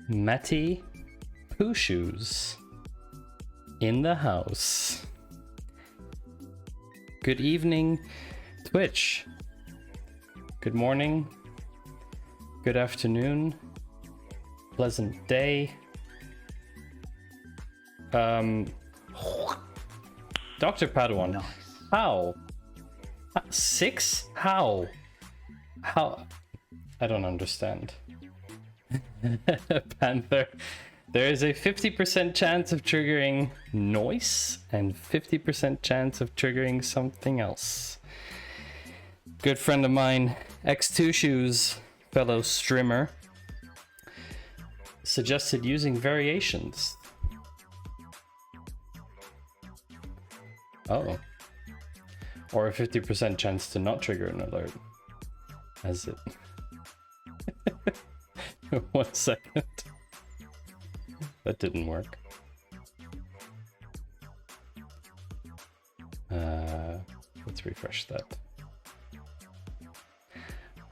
Matty Poo Shoes in the house. Good evening, Twitch. Good morning. Good afternoon. Pleasant day. Dr. Padawan. Nice. How? 6? How? I don't understand. Panther. There is a 50% chance of triggering noise and 50% chance of triggering something else. Good friend of mine, X2 Shoes, fellow streamer, suggested using variations. Oh. Or a 50% chance to not trigger an alert. As it... 1 second. That didn't work. Let's refresh that.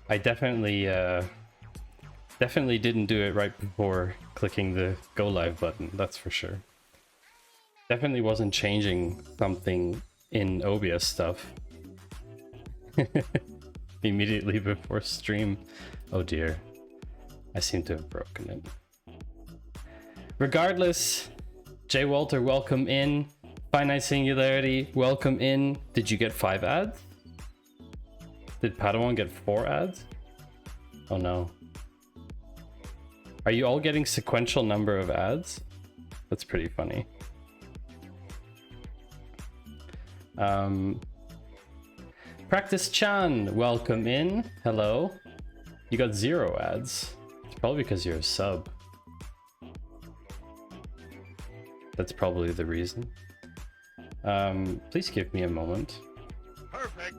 I definitely didn't do it right before clicking the go live button, that's for sure. Definitely wasn't changing something in OBS stuff immediately before stream. Oh dear, I seem to have broken it. Regardless, J. Walter, welcome in. Finite Singularity, welcome in. Did you get 5 ads? Did Padawan get 4 ads? Oh no. Are you all getting sequential number of ads? That's pretty funny. Practice Chan, welcome in. Hello. You got 0 ads. It's probably because you're a sub. That's probably the reason. Please give me a moment. Perfect.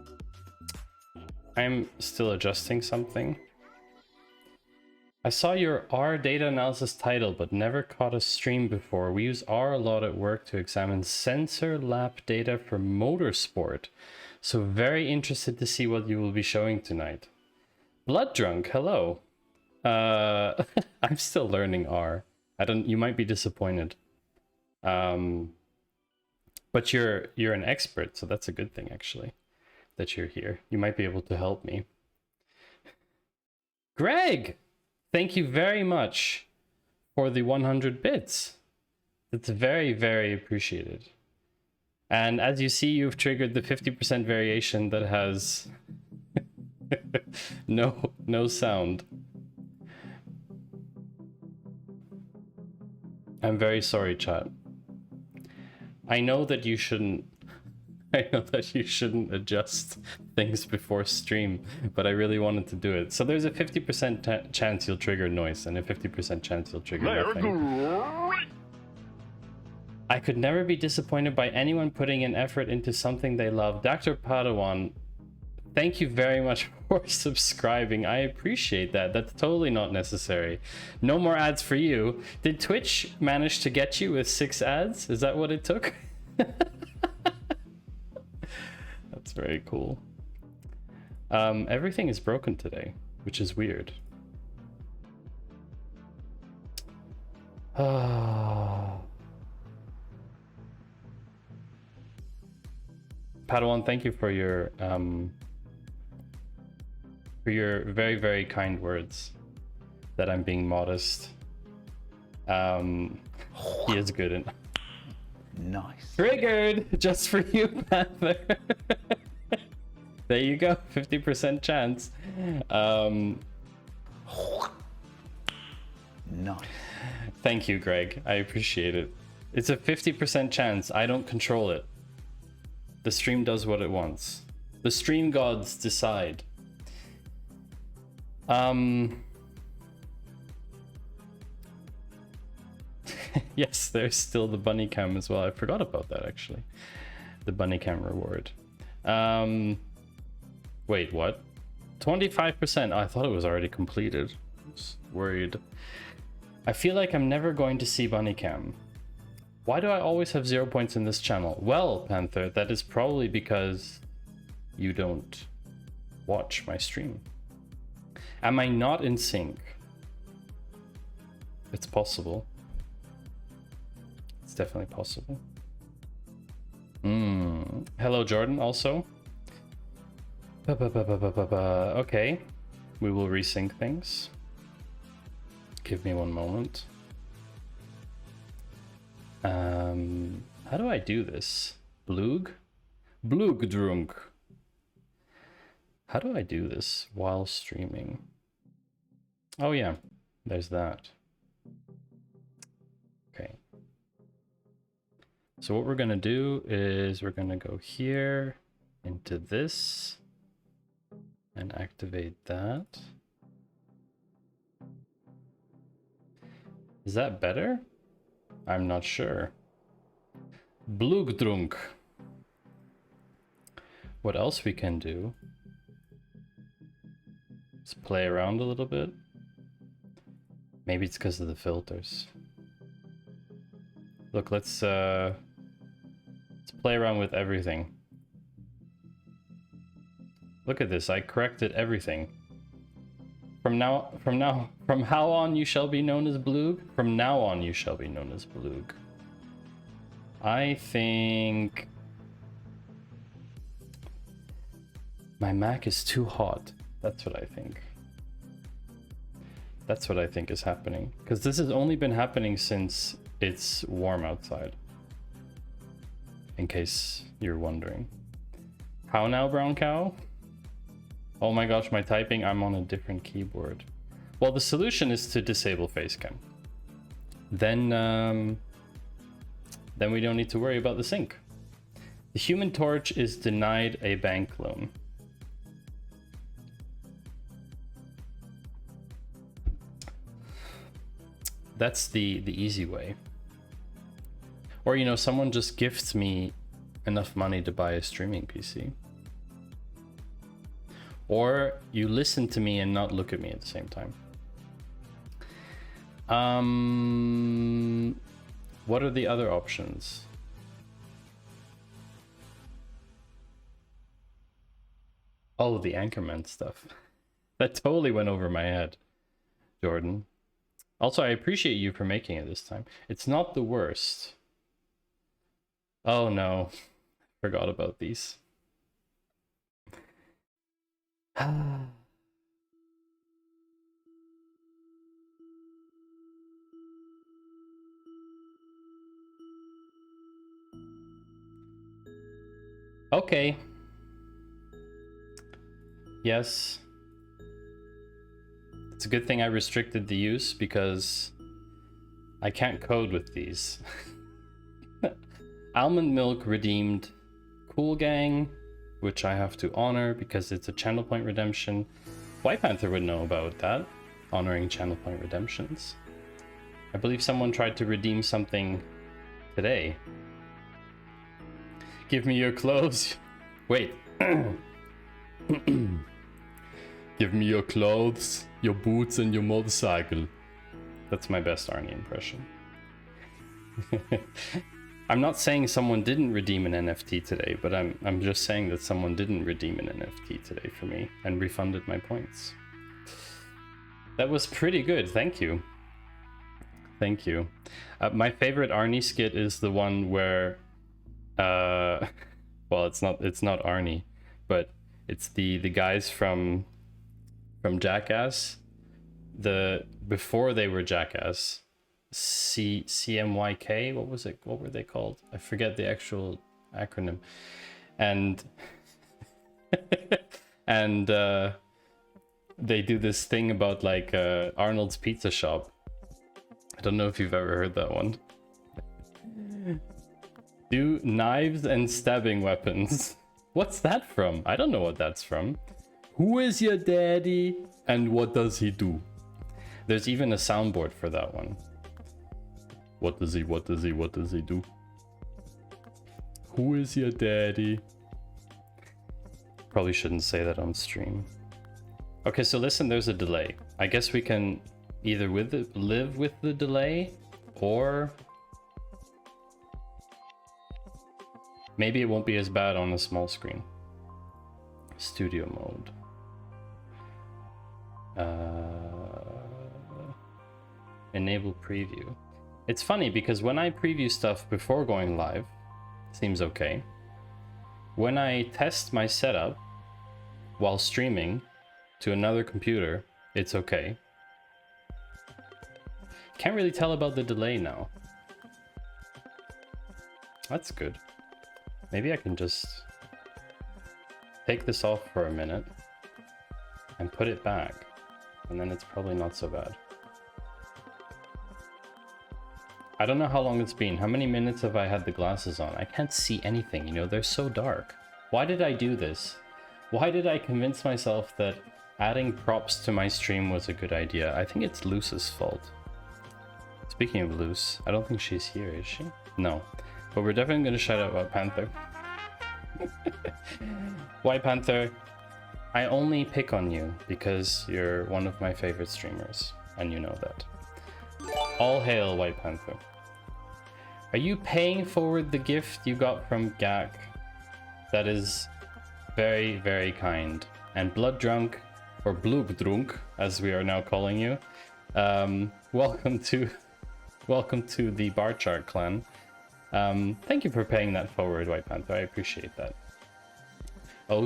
I'm still adjusting something. I saw your R data analysis title, but never caught a stream before. We use R a lot at work to examine sensor lab data for motorsport. So very interested to see what you will be showing tonight. Blood Drunk, hello. I'm still learning R. You might be disappointed. But you're an expert, so that's a good thing actually, that you're here. You might be able to help me. Greg, thank you very much for the 100 bits. It's very, very appreciated. And as you see, you've triggered the 50% variation that has no sound. I'm very sorry, chat. I know that you shouldn't adjust things before stream, but I really wanted to do it. So there's a 50% chance you'll trigger noise and a 50% chance you'll trigger nothing. I could never be disappointed by anyone putting an effort into something they love. Dr. Padawan, thank you very much for subscribing. I appreciate that. That's totally not necessary. No more ads for you. Did Twitch manage to get you with 6 ads? Is that what it took? That's very cool. Everything is broken today, which is weird. Padawan, thank you for your very, very kind words that I'm being modest. He is good and nice. Triggered just for you, Panther. There you go, 50% chance. Nice. Thank you, Greg. I appreciate it. It's a 50% chance. I don't control it. The stream does what it wants. The stream gods decide. Yes, there's still the bunny cam as well. I forgot about that actually. The bunny cam reward. Wait, what? 25%. I thought it was already completed. I was worried. I feel like I'm never going to see bunny cam. Why do I always have 0 points in this channel? Well, Panther, that is probably because you don't watch my stream. Am I not in sync? It's possible. It's definitely possible. Hello, Jordan, also. Okay. We will resync things. Give me one moment. How do I do this? Blug? Blugdrunk. How do I do this while streaming? Oh yeah, there's that. Okay. So what we're gonna do is we're gonna go here into this and activate that. Is that better? I'm not sure. Blugdrunk. What else we can do? Let's play around a little bit. Maybe it's because of the filters. Look, let's play around with everything. Look at this, I corrected everything. From how on you shall be known as Blug? From now on you shall be known as Blug. I think my Mac is too hot. That's what I think. That's what I think is happening. Because this has only been happening since it's warm outside. In case you're wondering. How now, brown cow? Oh my gosh, my typing, I'm on a different keyboard. Well, the solution is to disable facecam. Then we don't need to worry about the sync. The Human Torch is denied a bank loan. That's the easy way. Or, you know, someone just gifts me enough money to buy a streaming PC. Or you listen to me and not look at me at the same time. What are the other options? Oh, the Anchorman stuff. That totally went over my head, Jordan. Also, I appreciate you for making it this time. It's not the worst. Oh no, forgot about these. Okay. Yes. It's a good thing I restricted the use because I can't code with these. Almond Milk redeemed Cool Gang, which I have to honor because it's a channel point redemption. White Panther would know about that, honoring channel point redemptions. I believe someone tried to redeem something today. Give me your clothes. Wait. Give me your clothes, your boots, and your motorcycle. That's my best Arnie impression. I'm not saying someone didn't redeem an NFT today, but I'm just saying that someone didn't redeem an NFT today for me and refunded my points. That was pretty good, thank you. Thank you. My favorite Arnie skit is the one where, well, it's not Arnie, but it's the guys from Jackass, before they were Jackass. CMYK, what were they called? I forget the actual acronym. And and they do this thing about like Arnold's Pizza Shop. I don't know if you've ever heard that one. Do knives and stabbing weapons. What's that from? I don't know what that's from. Who is your daddy and what does he do? There's even a soundboard for that one. What does he do? Who is your daddy? Probably shouldn't say that on stream. Okay, so listen, there's a delay. I guess we can either live with the delay, or maybe it won't be as bad on a small screen. Studio mode. Enable preview. It's funny because when I preview stuff before going live, seems okay. When I test my setup while streaming to another computer, it's okay. Can't really tell about the delay now. That's good. Maybe I can just take this off for a minute and put it back, and then it's probably not so bad. I don't know how long it's been. How many minutes have I had the glasses on? I can't see anything, you know, they're so dark. Why did I do this? Why did I convince myself that adding props to my stream was a good idea? I think it's Luce's fault. Speaking of Luce, I don't think she's here, is she? No. But we're definitely going to shout out White Panther. White Panther, I only pick on you because you're one of my favorite streamers, and you know that. All hail White Panther. Are you paying forward the gift you got from Gak? That is very, very kind. And Blood Drunk, or Bloogdrunk, as we are now calling you, welcome to the bar chart clan. Thank you for paying that forward, White Panther. I appreciate that.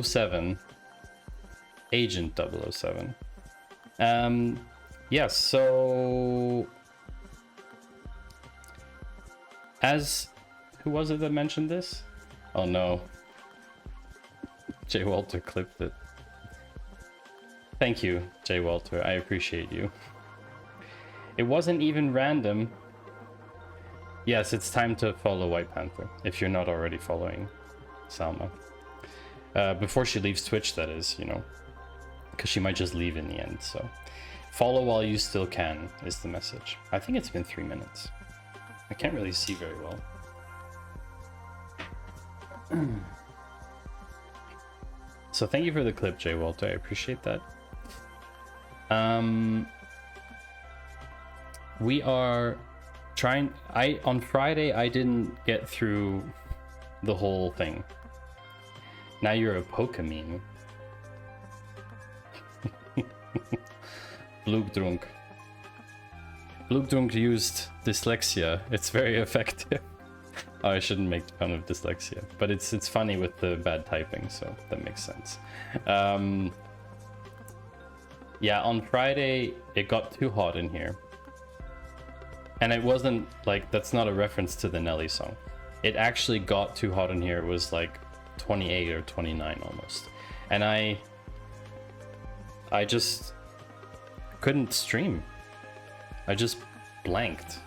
07, Agent 007. Yes, so who was it that mentioned this? Oh no, Jay Walter clipped it. Thank you, Jay Walter. I appreciate you. It wasn't even random. Yes, it's time to follow White Panther if you're not already following Salma. Before she leaves Twitch, that is, you know, because she might just leave in the end. So follow while you still can is the message. I think it's been 3 minutes. I can't really see very well. So thank you for the clip, Jay Walter. I appreciate that. We are trying. On Friday I didn't get through the whole thing. Now you're a Pokemon. Bloogdrunk. Bloogdrunk used dyslexia. It's very effective. Oh, I shouldn't make fun of dyslexia, but it's funny with the bad typing, so that makes sense. Yeah, on Friday it got too hot in here. And it wasn't like, that's not a reference to the Nelly song. It actually got too hot in here. It was like 28 or 29 almost. And I just couldn't stream. I just blanked.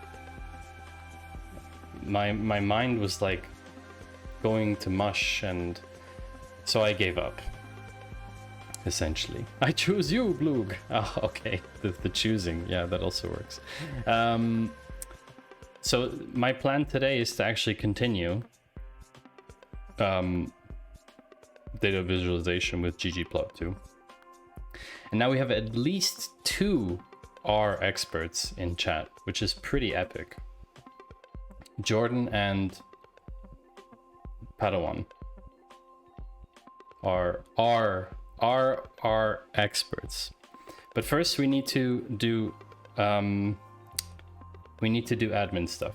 My mind was like going to mush, and so I gave up. Essentially, I choose you, Bloog. Oh, okay, the choosing, yeah, that also works. So my plan today is to actually continue data visualization with ggplot2, and now we have at least 2 R experts in chat, which is pretty epic. Jordan and Padawan are experts, but first we need to do admin stuff.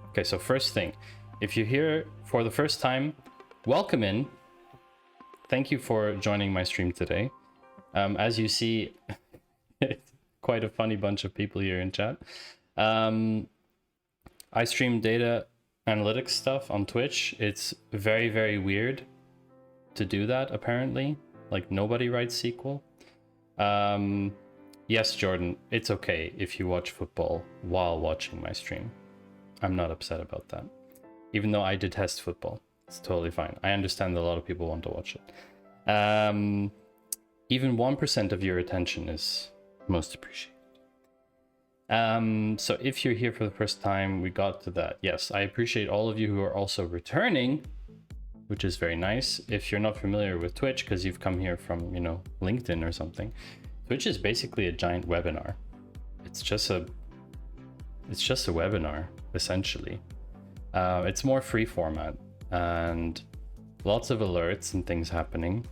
Okay, so first thing, if you're here for the first time, welcome in. Thank you for joining my stream today. As you see, it's quite a funny bunch of people here in chat. I stream data analytics stuff on Twitch. It's very, very weird to do that, apparently. Like, nobody writes SQL. Yes, Jordan, it's okay if you watch football while watching my stream. I'm not upset about that. Even though I detest football, it's totally fine. I understand that a lot of people want to watch it. Even 1% of your attention is most appreciated. So if you're here for the first time, we got to that. Yes, I appreciate all of you who are also returning, which is very nice. If you're not familiar with Twitch, because you've come here from, you know, LinkedIn or something, Twitch is basically a giant webinar. It's just a webinar, essentially. It's more free format and lots of alerts and things happening.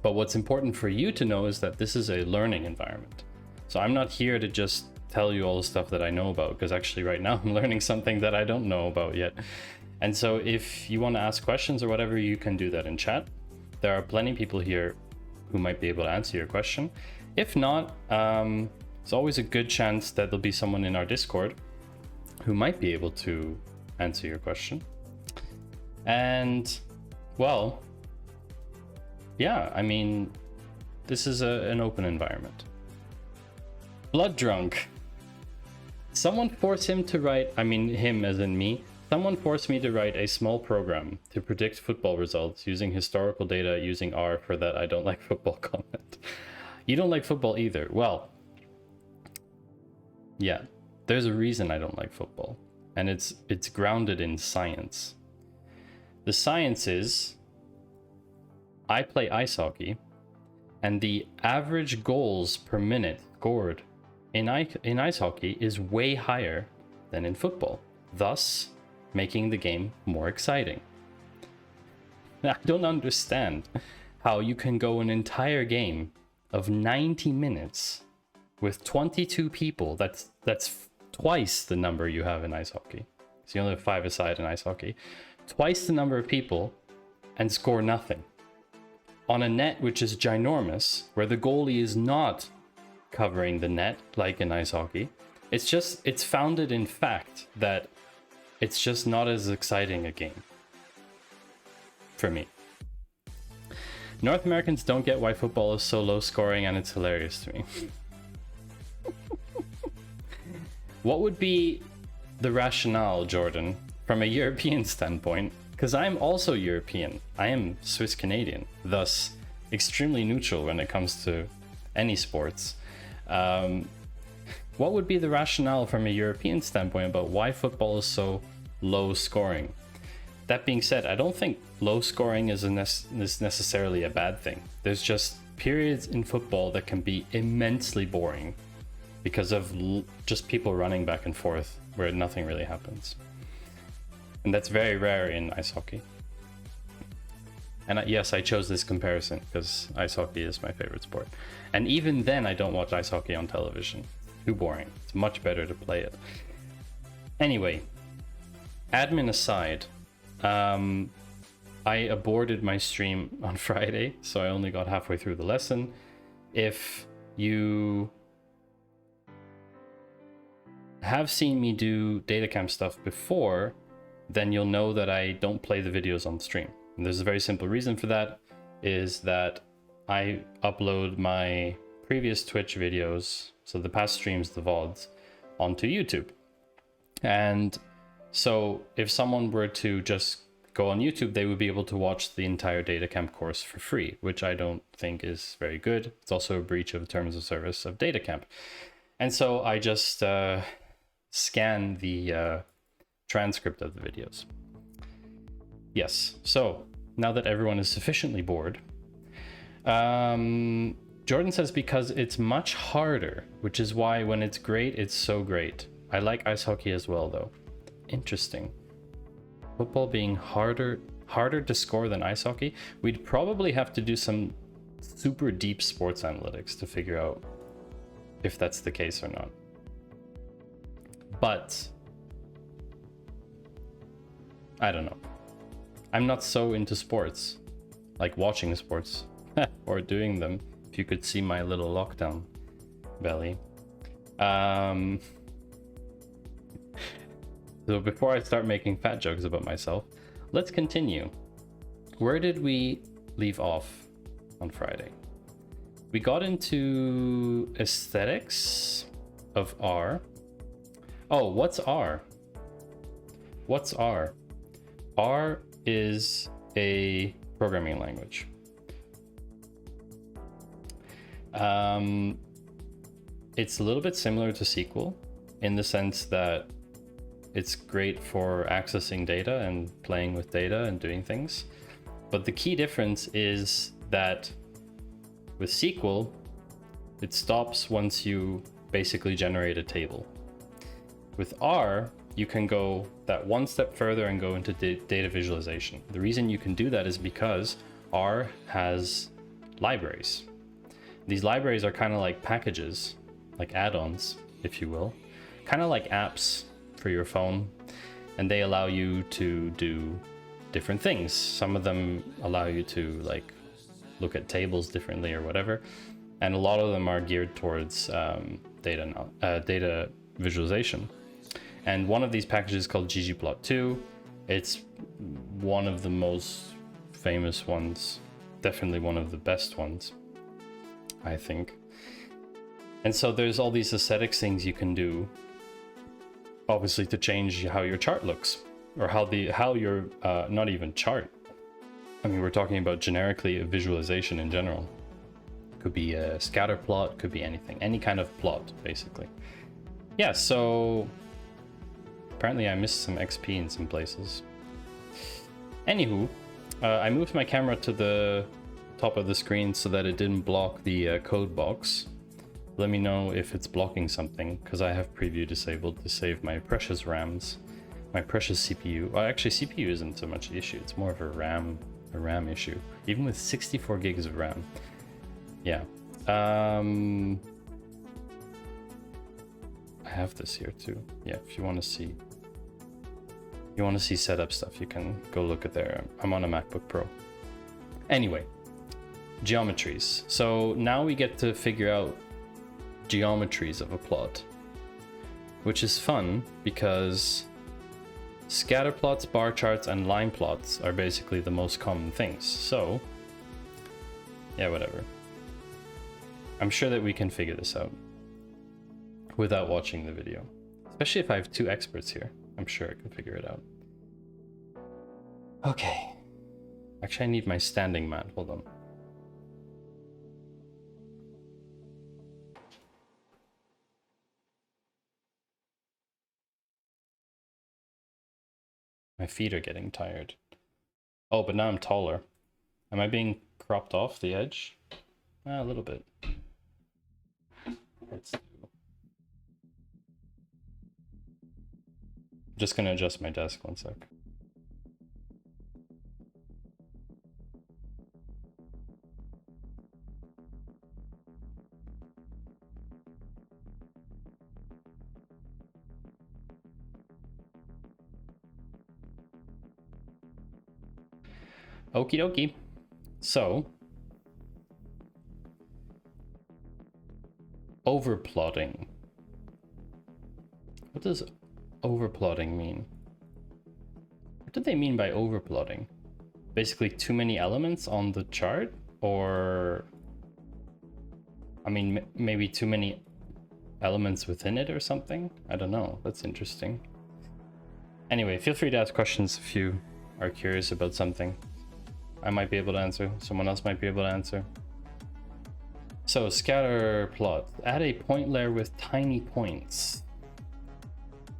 But what's important for you to know is that this is a learning environment. So I'm not here to just tell you all the stuff that I know about, because actually right now I'm learning something that I don't know about yet. And so if you want to ask questions or whatever, you can do that in chat. There are plenty of people here who might be able to answer your question. If not, there's always a good chance that there'll be someone in our Discord who might be able to answer your question. And well, yeah, I mean, this is an open environment. Blood drunk. Someone forced him to write, I mean him as in me, someone forced me to write a small program to predict football results using historical data using R. For that, I don't like football comment. You don't like football either. Well, yeah, there's a reason I don't like football, and it's grounded in science. The science is, I play ice hockey, and the average goals per minute scored in ice hockey is way higher than in football, thus making the game more exciting. I don't understand how you can go an entire game of 90 minutes with 22 people. That's twice the number you have in ice hockey. So you only have 5 aside in ice hockey. Twice the number of people and score nothing. On a net which is ginormous, where the goalie is not covering the net like in ice hockey. It's founded in fact that it's just not as exciting a game. For me. North Americans don't get why football is so low scoring, and it's hilarious to me. What would be the rationale, Jordan, from a European standpoint? Because I'm also European. I am Swiss Canadian, thus extremely neutral when it comes to any sports. What would be the rationale from a European standpoint about why football is so low scoring? That being said, I don't think low scoring is necessarily a bad thing. There's just periods in football that can be immensely boring because of just people running back and forth where nothing really happens. And that's very rare in ice hockey. And yes, I chose this comparison because ice hockey is my favorite sport. And even then, I don't watch ice hockey on television. Too boring. It's much better to play it. Anyway, admin aside, I aborted my stream on Friday, so I only got halfway through the lesson. If you have seen me do datacamp stuff before, then you'll know that I don't play the videos on stream. And there's a very simple reason for that, is that I upload my previous Twitch videos, so the past streams, the VODs, onto YouTube. And so if someone were to just go on YouTube, they would be able to watch the entire datacamp course for free, which I don't think is very good. It's also a breach of the terms of service of datacamp. And so I just scan the transcript of the videos. Yes, so now that everyone is sufficiently bored, Jordan says because it's much harder, which is why when it's great, it's so great. I like ice hockey as well, though. Interesting. Football being harder to score than ice hockey. We'd probably have to do some super deep sports analytics to figure out if that's the case or not. But I don't know. I'm not so into sports, like watching sports or doing them. If you could see my little lockdown belly. So before I start making fat jokes about myself, let's continue. Where did we leave off on Friday? We got into aesthetics of R. Oh, what's R? What's R? R is a programming language. It's a little bit similar to SQL in the sense that it's great for accessing data and playing with data and doing things. But the key difference is that with SQL, it stops once you basically generate a table. With R, you can go that one step further and go into data visualization. The reason you can do that is because R has libraries. These libraries are kind of like packages, like add-ons, if you will, kind of like apps for your phone, and they allow you to do different things. Some of them allow you to like look at tables differently or whatever, and a lot of them are geared towards data visualization. And one of these packages is called ggplot2. It's one of the most famous ones, definitely one of the best ones, I think. And so there's all these aesthetics things you can do, obviously, to change how your chart looks, or how your not even chart. I mean, we're talking about generically a visualization in general. Could be a scatter plot, could be anything, any kind of plot, basically. Yeah, so apparently I missed some XP in some places. Anywho, I moved my camera to the top of the screen so that it didn't block the code box. Let me know if it's blocking something, because I have preview disabled to save my precious RAMs, my precious CPU. Well, actually, CPU isn't so much the issue. It's more of a RAM issue, even with 64 gigs of RAM. Yeah. I have this here too. Yeah, if you want to see setup stuff, you can go look at there. I'm on a MacBook Pro. Anyway, geometries. So now we get to figure out geometries of a plot, which is fun because scatter plots, bar charts, and line plots are basically the most common things. So yeah, whatever. I'm sure that we can figure this out without watching the video, especially if I have two experts here. I'm sure I can figure it out. Okay, actually I need my standing mat. Hold on. My feet are getting tired. Oh, but now I'm taller. Am I being cropped off the edge? A little bit. Let's do. Just gonna adjust my desk 1 sec. Okie dokie. So, overplotting. What does overplotting mean? What do they mean by overplotting? Basically too many elements on the chart? Or, I mean, maybe too many elements within it or something? I don't know. That's interesting. Anyway, feel free to ask questions if you are curious about something. I might be able to answer. Someone else might be able to answer. So, scatter plot. Add a point layer with tiny points.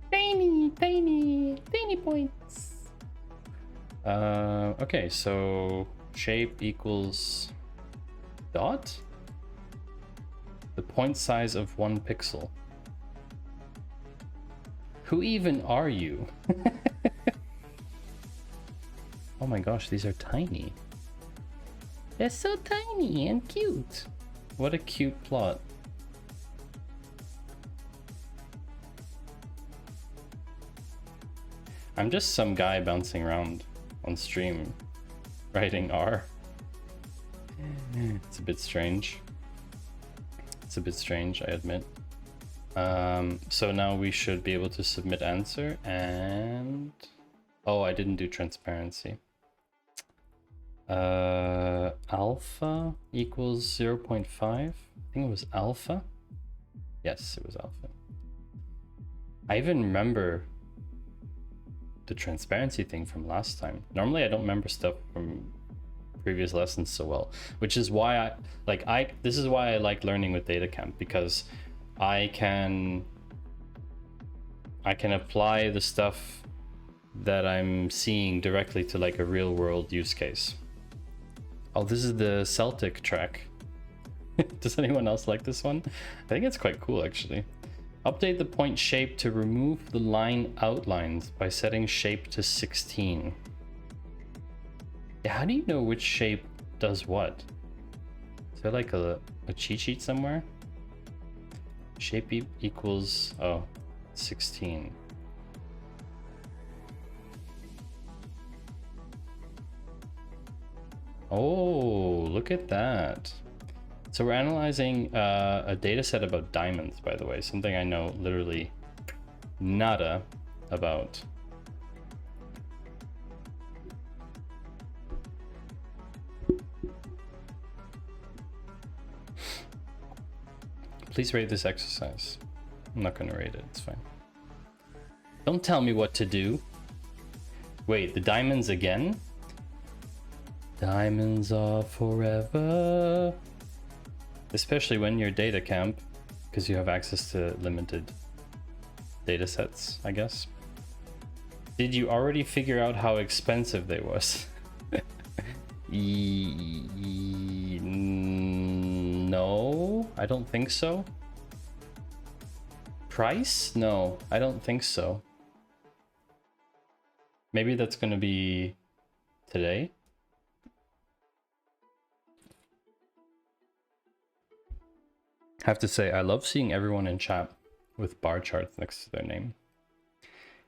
Tiny points. Okay, so shape equals dot. The point size of 1 pixel. Who even are you? Oh my gosh, these are tiny. They're so tiny and cute. What a cute plot. I'm just some guy bouncing around on stream, writing R. It's a bit strange. It's a bit strange, I admit. So now we should be able to submit answer, and... Oh, I didn't do transparency. Alpha equals 0.5. I think it was alpha. Yes, it was alpha. I even remember the transparency thing from last time. Normally I don't remember stuff from previous lessons so well, which is why this is why I like learning with DataCamp, because I can apply the stuff that I'm seeing directly to like a real world use case. Oh, this is the Celtic track. Does anyone else like this one? I think it's quite cool actually. Update the point shape to remove the line outlines by setting shape to 16. Yeah, how do you know which shape does what? Is there like a cheat sheet somewhere? Shape equals, oh, 16. Oh, look at that. So we're analyzing a data set about diamonds, by the way, something I know literally nada about. Please rate this exercise. I'm not gonna rate it, it's fine. Don't tell me what to do. Wait, the diamonds again? Diamonds are forever. Especially when you're data camp, because you have access to limited data sets, I guess. Did you already figure out how expensive they was? No, I don't think so. Price? No, I don't think so. Maybe that's gonna be today. Have to say, I love seeing everyone in chat with bar charts next to their name.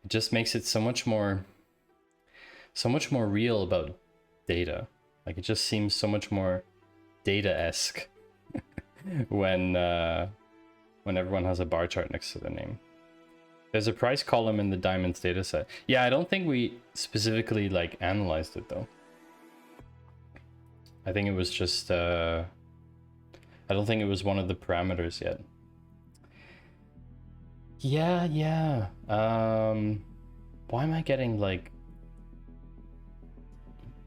It just makes it so much more real about data. Like, it just seems so much more data-esque when everyone has a bar chart next to their name. There's a price column in the diamonds dataset. Yeah, I don't think we specifically like analyzed it though. I think it was just I don't think it was one of the parameters yet. Yeah. Why am I getting like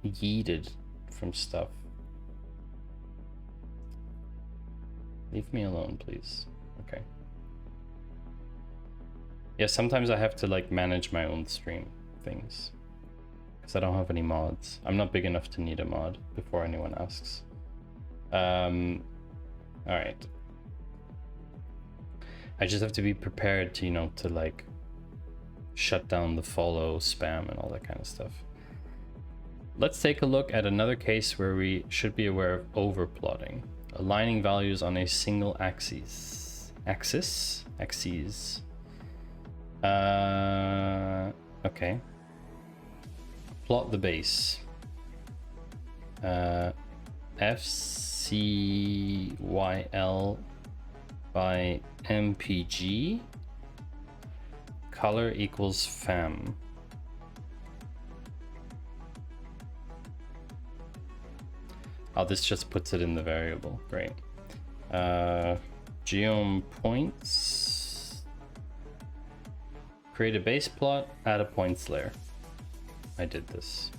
yeeted from stuff? Leave me alone, please. Okay. Yeah, sometimes I have to like manage my own stream things because I don't have any mods. I'm not big enough to need a mod before anyone asks. All right. I just have to be prepared to, you know, to like shut down the follow, spam, and all that kind of stuff. Let's take a look at another case where we should be aware of overplotting. Aligning values on a single axis. Okay. Plot the base. FCYL by MPG. Color equals fam. Oh, this just puts it in the variable. Great. Geom points. Create a base plot, add a points layer. I did this.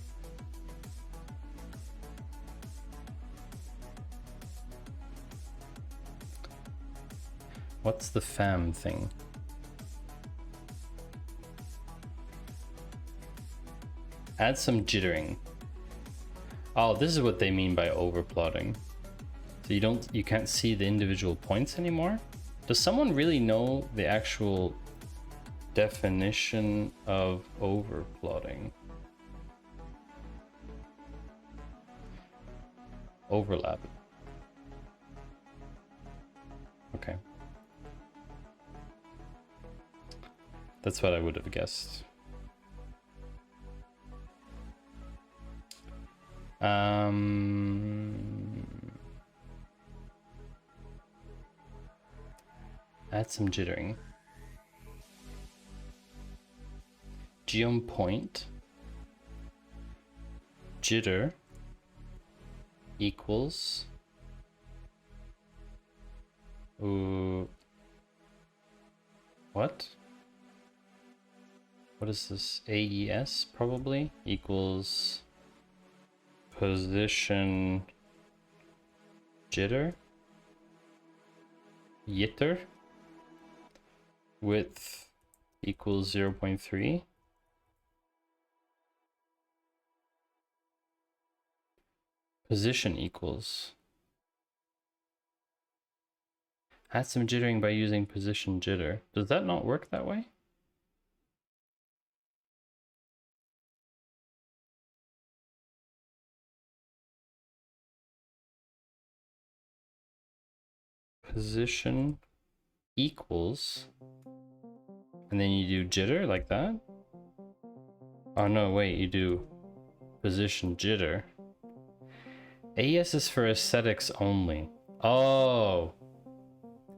What's the fam thing? Add some jittering. Oh, this is what they mean by overplotting. So you can't see the individual points anymore? Does someone really know the actual definition of overplotting? Overlap. Okay. That's what I would have guessed. Add some jittering. Geom point jitter equals what is this? AES probably equals position jitter yitter width equals 0.3. Position equals. Add some jittering by using position jitter. Does that not work that way? Position equals, and then you do jitter like that. Oh no, wait, you do position jitter. AES is for aesthetics only. Oh,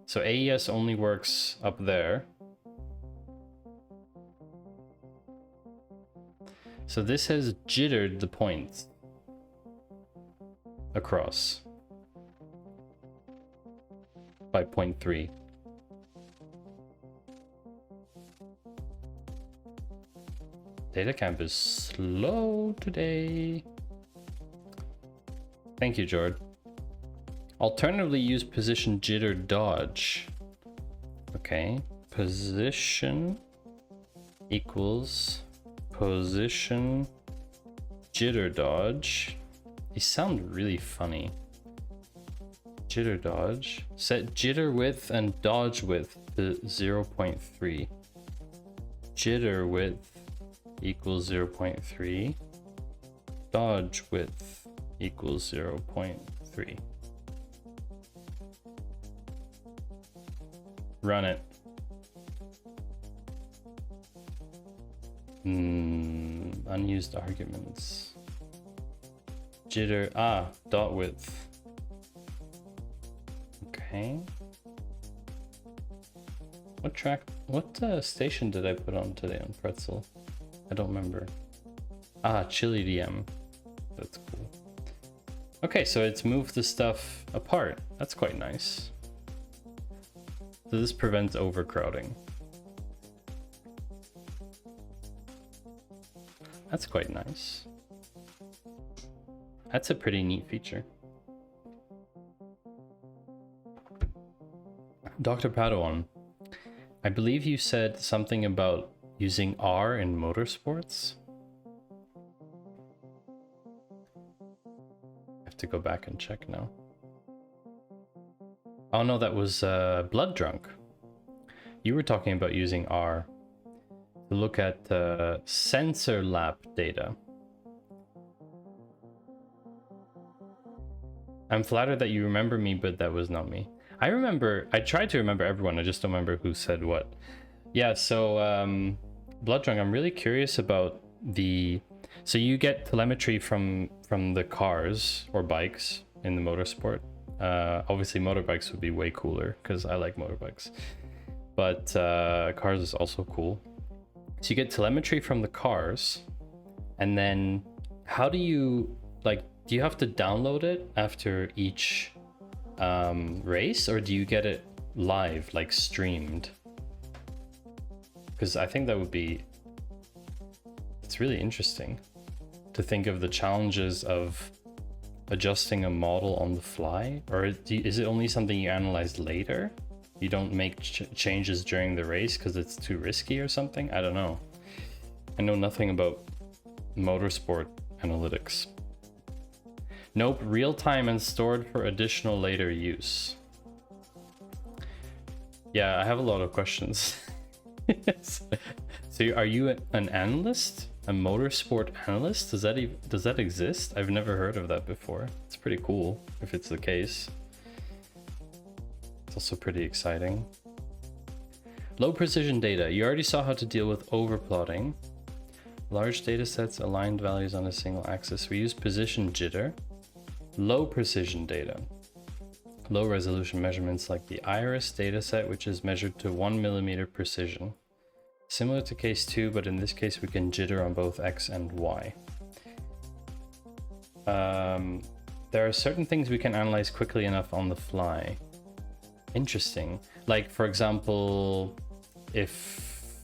so AES only works up there. So this has jittered the points across by 0.3. Datacamp is slow today. Thank you, Jord. Alternatively, use position jitter dodge. Okay, position equals position jitter dodge. These sound really funny. Jitter dodge. Set jitter width and dodge width to 0.3. Jitter width equals 0.3. Dodge width equals 0.3. Run it. Unused arguments. Jitter, dot width. Okay. What station did I put on today on Pretzel? I don't remember. Chili DM. That's cool. Okay, so it's moved the stuff apart. That's quite nice. So this prevents overcrowding. That's quite nice. That's a pretty neat feature. Dr. Padawan, I believe you said something about using R in motorsports. I have to go back and check now. Oh no, that was Blood Drunk. You were talking about using R to look at sensor lap data. I'm flattered that you remember me, but that was not me. I tried to remember everyone, I just don't remember who said what. Yeah, so Blood Drunk, I'm really curious about so you get telemetry from the cars or bikes in the motorsport. Obviously motorbikes would be way cooler because I like motorbikes, but cars is also cool. So you get telemetry from the cars, and then how do you, do you have to download it after each race, or do you get it live, like streamed? Because I think that would be, it's really interesting to think of the challenges of adjusting a model on the fly, or is it only something you analyze later? You don't make changes during the race because it's too risky or something? I don't know. I know nothing about motorsport analytics. Nope, real time and stored for additional later use. Yeah, I have a lot of questions. So are you an analyst? A motorsport analyst? Does that exist? I've never heard of that before. It's pretty cool if it's the case. It's also pretty exciting. Low precision data. You already saw how to deal with overplotting. Large data sets, aligned values on a single axis. We use position jitter. Low precision data. Low resolution measurements like the iris dataset, which is measured to 1 millimeter precision. Similar to case 2, but in this case we can jitter on both X and Y. There are certain things we can analyze quickly enough on the fly. Interesting. Like, for example, if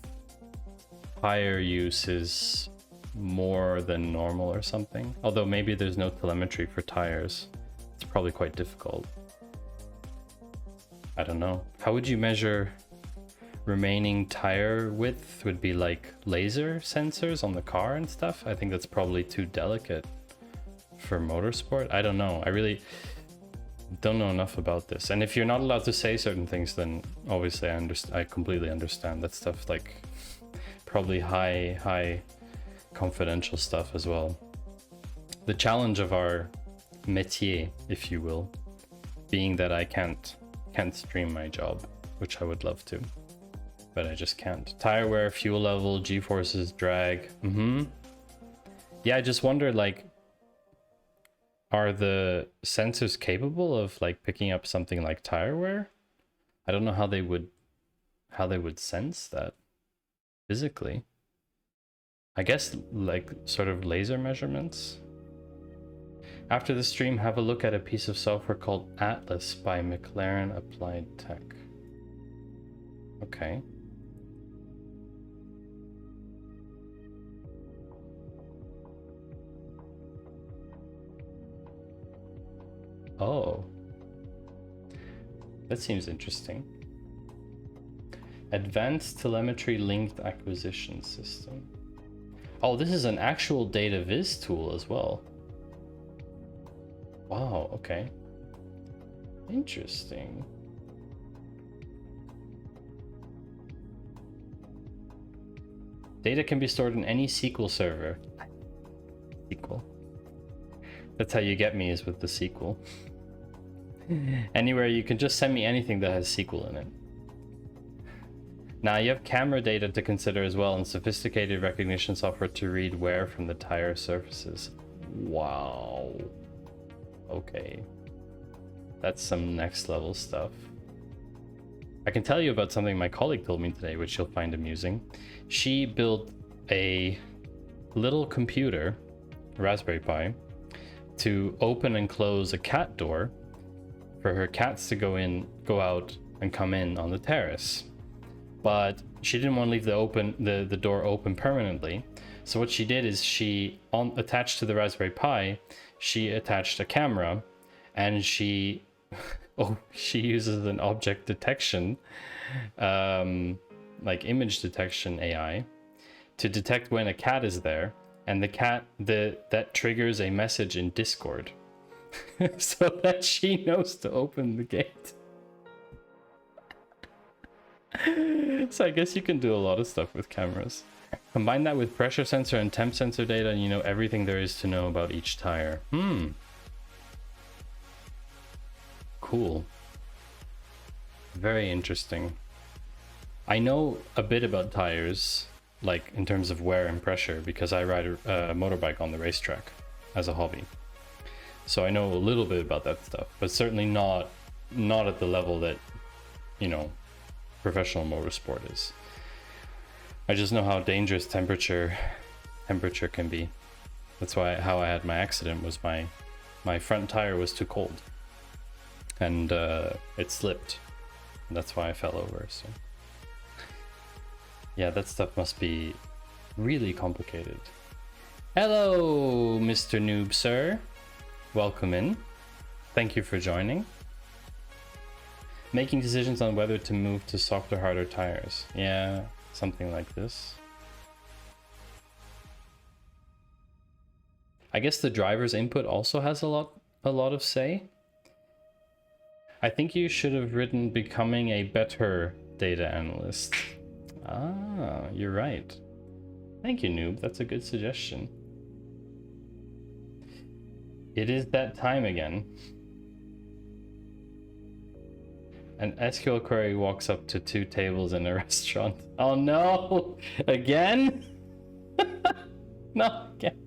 tire use is more than normal or something. Although maybe there's no telemetry for tires. It's probably quite difficult. I don't know. How would you measure remaining tire width? Would be like laser sensors on the car and stuff? I think that's probably too delicate for motorsport. I don't know. I really don't know enough about this. And if you're not allowed to say certain things, then obviously I completely understand that stuff, like probably high confidential stuff as well. The challenge of our métier, if you will, being that I can't stream my job which I would love to, but I just can't. Tire wear, fuel level, G-forces, drag. Yeah, I just wonder, like, are the sensors capable of like picking up something like tire wear? I don't know how they would sense that physically. I guess like sort of laser measurements. After the stream, have a look at a piece of software called Atlas by McLaren Applied Tech. Okay. Oh. That seems interesting. Advanced Telemetry Linked Acquisition System. Oh, this is an actual data viz tool as well. Wow, okay. Interesting. Data can be stored in any SQL server. SQL. That's how you get me, is with the SQL. Anywhere, you can just send me anything that has SQL in it. Now you have camera data to consider as well, and sophisticated recognition software to read wear from the tire surfaces. Wow. Okay. That's some next level stuff. I can tell you about something my colleague told me today, which you'll find amusing. She built a little computer, Raspberry Pi, to open and close a cat door for her cats to go out and come in on the terrace. But she didn't want to leave the door open permanently. So what she did is she attached to the Raspberry Pi, she attached a camera, and she she uses an object detection, like image detection AI, to detect when a cat is there, and that triggers a message in Discord, so that she knows to open the gate. So I guess you can do a lot of stuff with cameras. Combine that with pressure sensor and temp sensor data, and you know everything there is to know about each tire. Cool. Very interesting. I know a bit about tires, like in terms of wear and pressure, because I ride a motorbike on the racetrack as a hobby. So I know a little bit about that stuff, but certainly not at the level that, you know, professional motorsport is. I just know how dangerous temperature can be. That's why how I had my accident was my front tire was too cold, and it slipped, and that's why I fell over. So yeah, that stuff must be really complicated. Hello, Mr. Noob, sir. Welcome in. Thank you for joining. Making decisions on whether to move to softer, harder tires. Yeah, something like this. I guess the driver's input also has a lot of say. I think you should have written becoming a better data analyst. Ah, you're right. Thank you, Noob. That's a good suggestion. It is that time again. An SQL query walks up to 2 tables in a restaurant. Oh no! Again? No, again.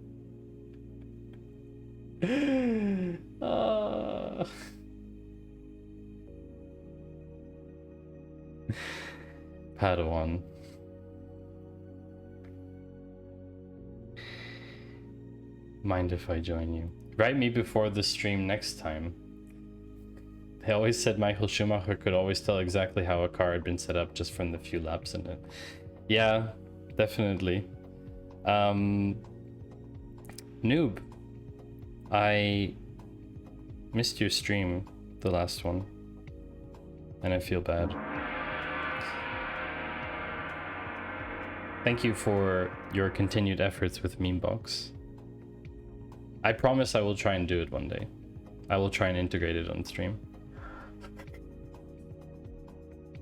Padawan. Mind if I join you? Write me before the stream next time. They always said Michael Schumacher could always tell exactly how a car had been set up just from the few laps in it. Yeah, definitely. Noob, I missed your stream, the last one, and I feel bad. Thank you for your continued efforts with Memebox. I promise I will try and do it one day. I will try and integrate it on stream.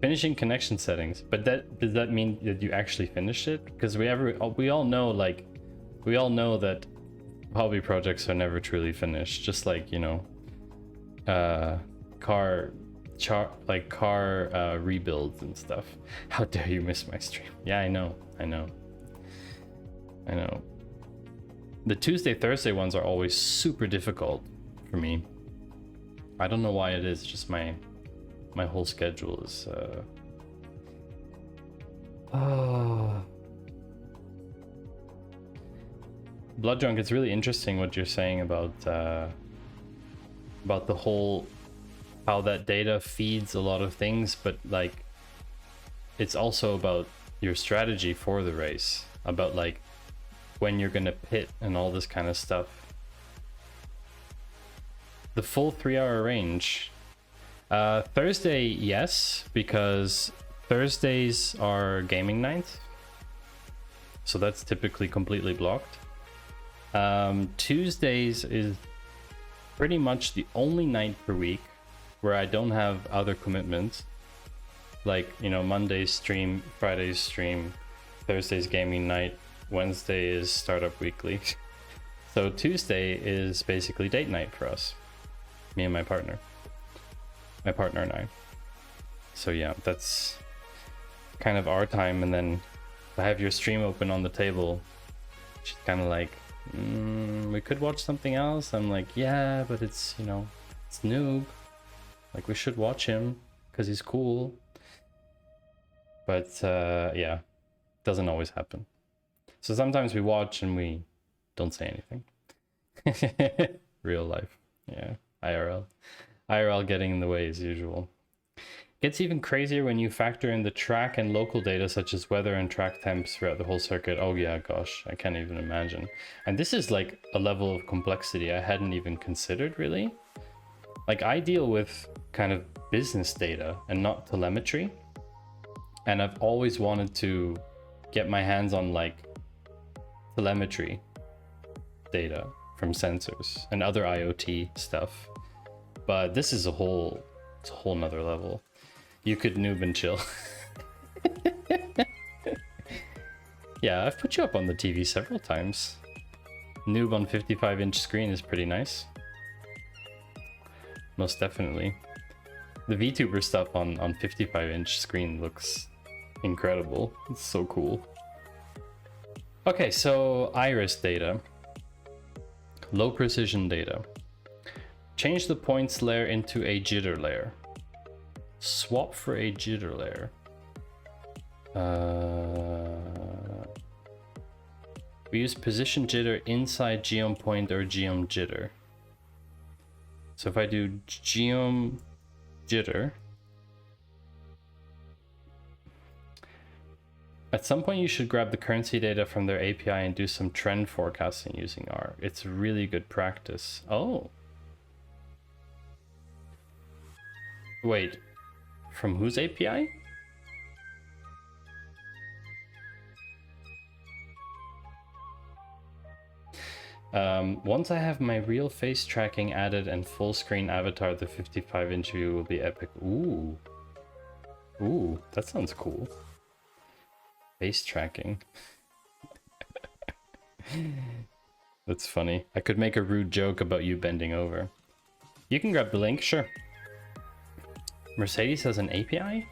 Finishing connection settings, but does that mean that you actually finished it? Because we all know that hobby projects are never truly finished. Just like, you know, car like car rebuilds and stuff. How dare you miss my stream? Yeah, I know. The Tuesday, Thursday ones are always super difficult for me. I don't know why it is, just my whole schedule is Blood Drunk, it's really interesting what you're saying about the whole how that data feeds a lot of things, but like it's also about your strategy for the race, about like when you're gonna pit and all this kind of stuff. The full 3-hour range. Thursday, yes, because Thursdays are gaming night, so that's typically completely blocked. Tuesdays is pretty much the only night per week where I don't have other commitments, like, you know, Monday's stream, Friday's stream, Thursday's gaming night, Wednesday is startup weekly. So Tuesday is basically date night for us, me and my partner and I. So yeah, that's kind of our time. And then I have your stream open on the table. She's kind of like, we could watch something else. I'm like, yeah, but it's, you know, it's Noob. Like, we should watch him because he's cool. But yeah, doesn't always happen. So sometimes we watch and we don't say anything. Real life. Yeah, IRL. IRL getting in the way as usual. Gets even crazier when you factor in the track and local data such as weather and track temps throughout the whole circuit. Oh yeah, gosh, I can't even imagine. And this is like a level of complexity I hadn't even considered, really. Like, I deal with kind of business data and not telemetry. And I've always wanted to get my hands on like telemetry data from sensors and other IoT stuff. But this is it's a whole nother level. You could noob and chill. Yeah, I've put you up on the TV several times. Noob on 55-inch screen is pretty nice. Most definitely. The VTuber stuff on 55-inch screen looks incredible. It's so cool. Okay, so iris data. Low precision data. Change the points layer into a jitter layer. Swap for a jitter layer. We use position jitter inside geom point or geom jitter. So if I do geom jitter, at some point you should grab the currency data from their API and do some trend forecasting using R. It's really good practice. Oh. Wait, from whose API? Once I have my real face tracking added and full screen avatar, the 55-inch view will be epic. Ooh. Ooh, that sounds cool. Face tracking. That's funny. I could make a rude joke about you bending over. You can grab the link, sure. Mercedes has an API?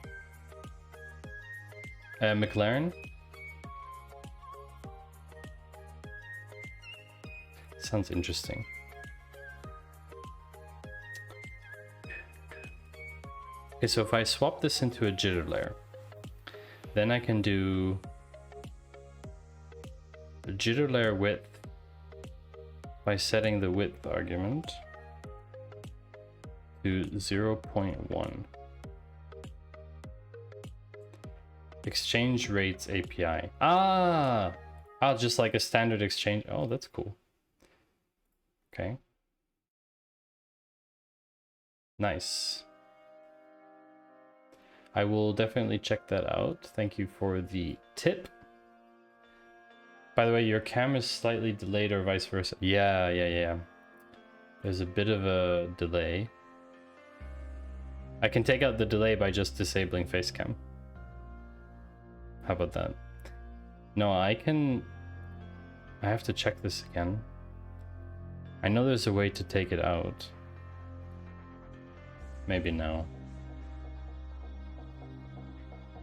McLaren? Sounds interesting. Okay, so if I swap this into a jitter layer, then I can do the jitter layer width by setting the width argument to 0.1. Exchange rates API. Ah, just like a standard exchange. Oh, that's cool. Okay. Nice. I will definitely check that out. Thank you for the tip. By the way, your cam is slightly delayed or vice versa. Yeah. There's a bit of a delay. I can take out the delay by just disabling face cam. How about that? No, I have to check this again. I know there's a way to take it out. Maybe now.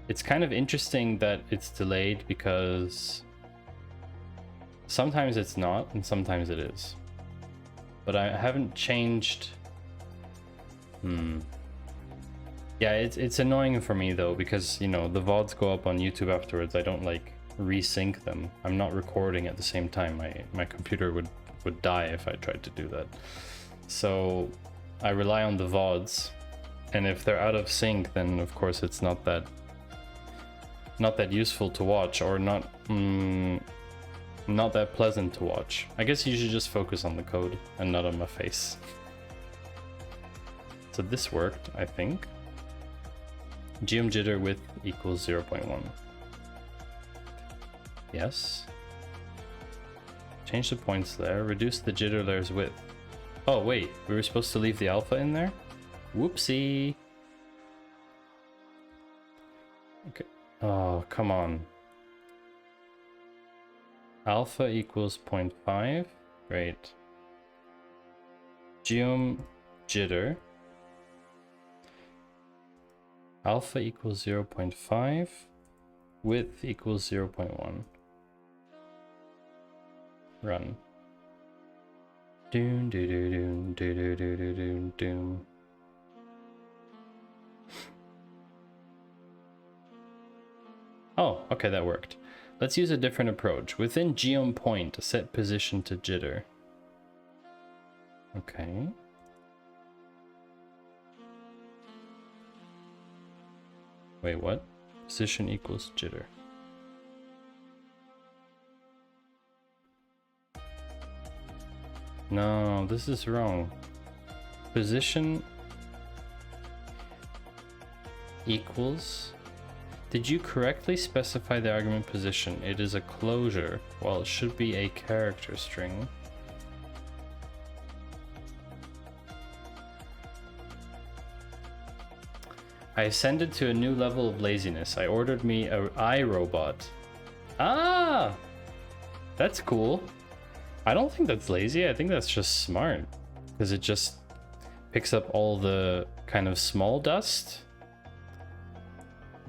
It's kind of interesting that it's delayed because sometimes it's not and sometimes it is. But I haven't changed. Yeah, it's annoying for me though, because, you know, the VODs go up on YouTube afterwards. I don't like resync them. I'm not recording at the same time. My computer would die if I tried to do that. So I rely on the VODs, and if they're out of sync, then of course it's not that useful to watch, or not that pleasant to watch. I guess you should just focus on the code and not on my face. So this worked, I think. Geom jitter width equals 0.1. Yes. Change the points there. Reduce the jitter layer's width. Oh wait, we were supposed to leave the alpha in there? Whoopsie. Okay. Oh, come on. Alpha equals 0.5. Great. Geom jitter. Alpha equals 0.5. Width equals 0.1. Run. Doom doo doo doom doo doo doo doo doom doom. Oh, okay, that worked. Let's use a different approach. Within geom point, set position to jitter. Okay. Wait, what? Position equals jitter. No, this is wrong. Position equals... Did you correctly specify the argument position? It is a closure, while it should be a character string. I ascended to a new level of laziness. I ordered me a iRobot. Ah! That's cool. I don't think that's lazy. I think that's just smart. Because it just picks up all the kind of small dust.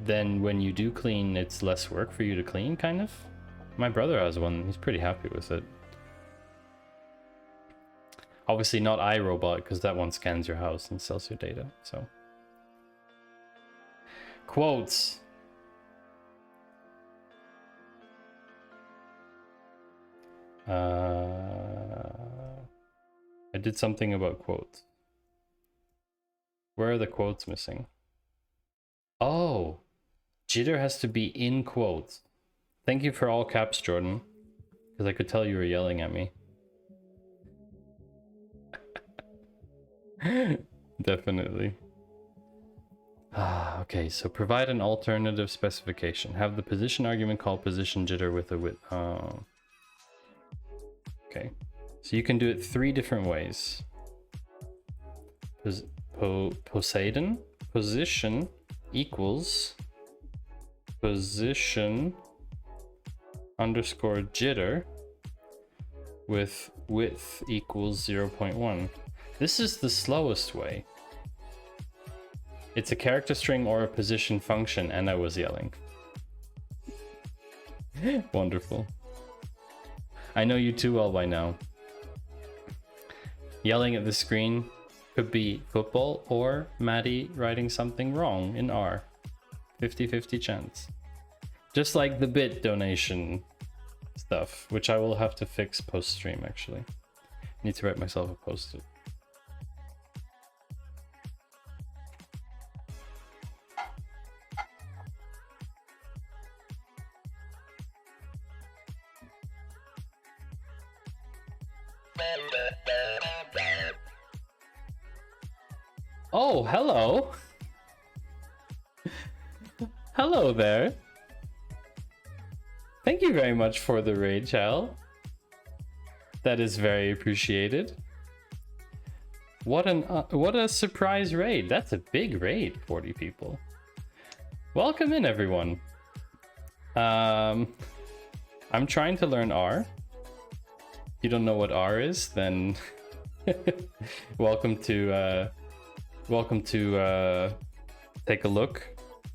Then when you do clean, it's less work for you to clean, kind of. My brother has one. He's pretty happy with it. Obviously not iRobot, because that one scans your house and sells your data, so... Quotes. I did something about quotes. Where are the quotes missing? Oh, jitter has to be in quotes. Thank you for all caps, Jordan, because I could tell you were yelling at me. Definitely. Okay, so provide an alternative specification. Have the position argument call position jitter with a width. Oh. Okay, so you can do it 3 different ways. Poseidon, position equals position underscore jitter with width equals 0.1. This is the slowest way. It's a character string or a position function, and I was yelling. Wonderful. I know you too well by now. Yelling at the screen could be football or Maddie writing something wrong in R. 50-50 chance. Just like the bit donation stuff, which I will have to fix post-stream actually. I need to write myself a post-it. Oh, hello. Hello there. Thank you very much for the raid, Chal. That is very appreciated. What a surprise raid. That's a big raid, 40 people. Welcome in, everyone. I'm trying to learn R. If you don't know what R is, then welcome to take a look.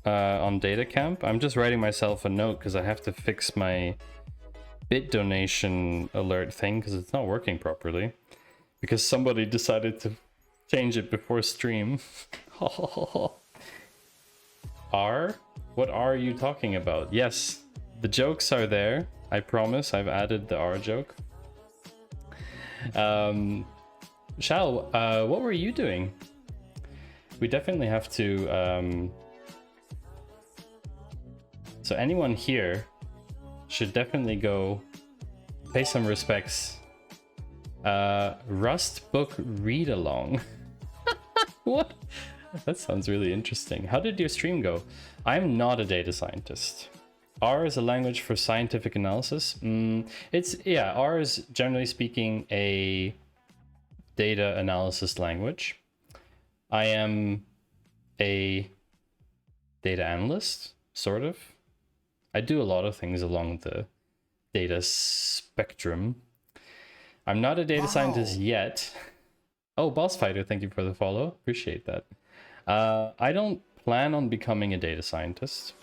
on data camp. I'm just writing myself a note because I have to fix my bit donation alert thing because it's not working properly. Because somebody decided to change it before stream. R? What R are you talking about? Yes, the jokes are there. I promise I've added the R joke. Shal, what were you doing? We definitely have to... So anyone here should definitely go pay some respects. Rust book read along. What? That sounds really interesting. How did your stream go? I'm not a data scientist. R is a language for scientific analysis. R is generally speaking a data analysis language. I am a data analyst, sort of. I do a lot of things along the data spectrum. I'm not a data scientist yet. Oh, Boss Fighter, thank you for the follow. Appreciate that. I don't plan on becoming a data scientist.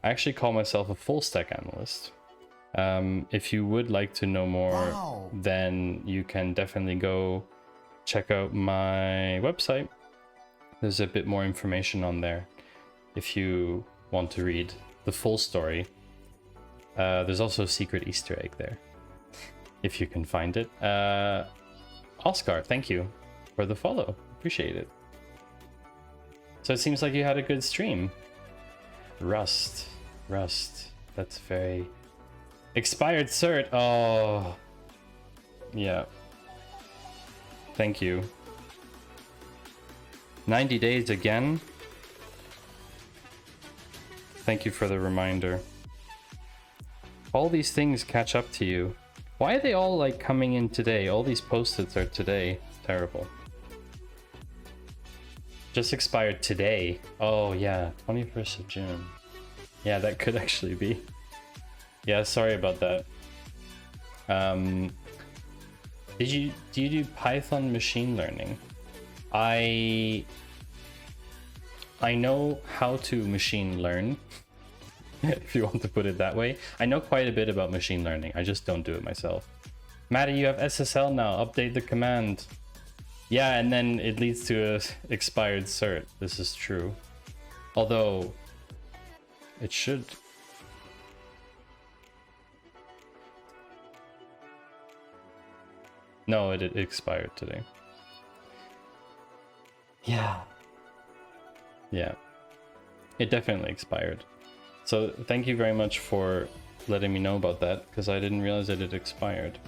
I actually call myself a full stack analyst. If you would like to know more, then you can definitely go check out my website. There's a bit more information on there if you want to read the full story. There's also a secret Easter egg there, if you can find it. Oscar, thank you for the follow. Appreciate it. So it seems like you had a good stream. Rust. That's very... Expired cert. Oh. Yeah. Thank you. 90 days again. Thank you for the reminder. All these things catch up to you. Why are they all like coming in today? All these post-its are today. Terrible. Just expired today. Oh yeah, 21st of June. Yeah, that could actually be. Yeah, sorry about that. Do you do Python machine learning? I know how to machine learn, if you want to put it that way. I know quite a bit about machine learning. I just don't do it myself. Matty, you have SSL now. Update the command. Yeah, and then it leads to a expired cert. This is true. Although it should. No, it expired today. Yeah. Yeah. It definitely expired. So thank you very much for letting me know about that, because I didn't realize that it expired.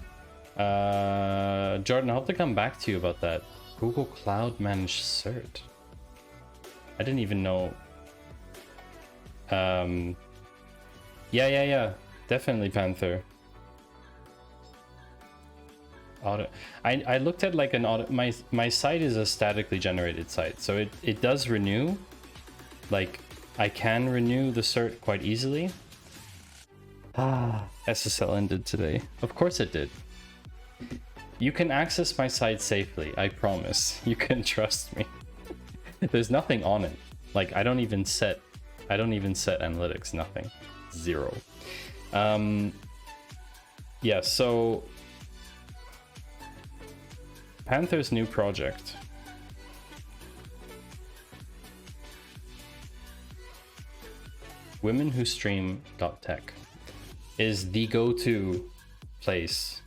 Jordan, I'll have to come back to you about that. Google Cloud Managed Cert. I didn't even know. Yeah. Definitely Panther. Audit. I looked at like an audit. My site is a statically generated site, so it does renew. Like I can renew the cert quite easily. SSL ended today. Of course it did. You can access my site safely, I promise. You can trust me. There's nothing on it. Like I don't even set analytics, nothing. Zero. Yeah, so Panther's new project. Womenwhostream.tech is the go-to place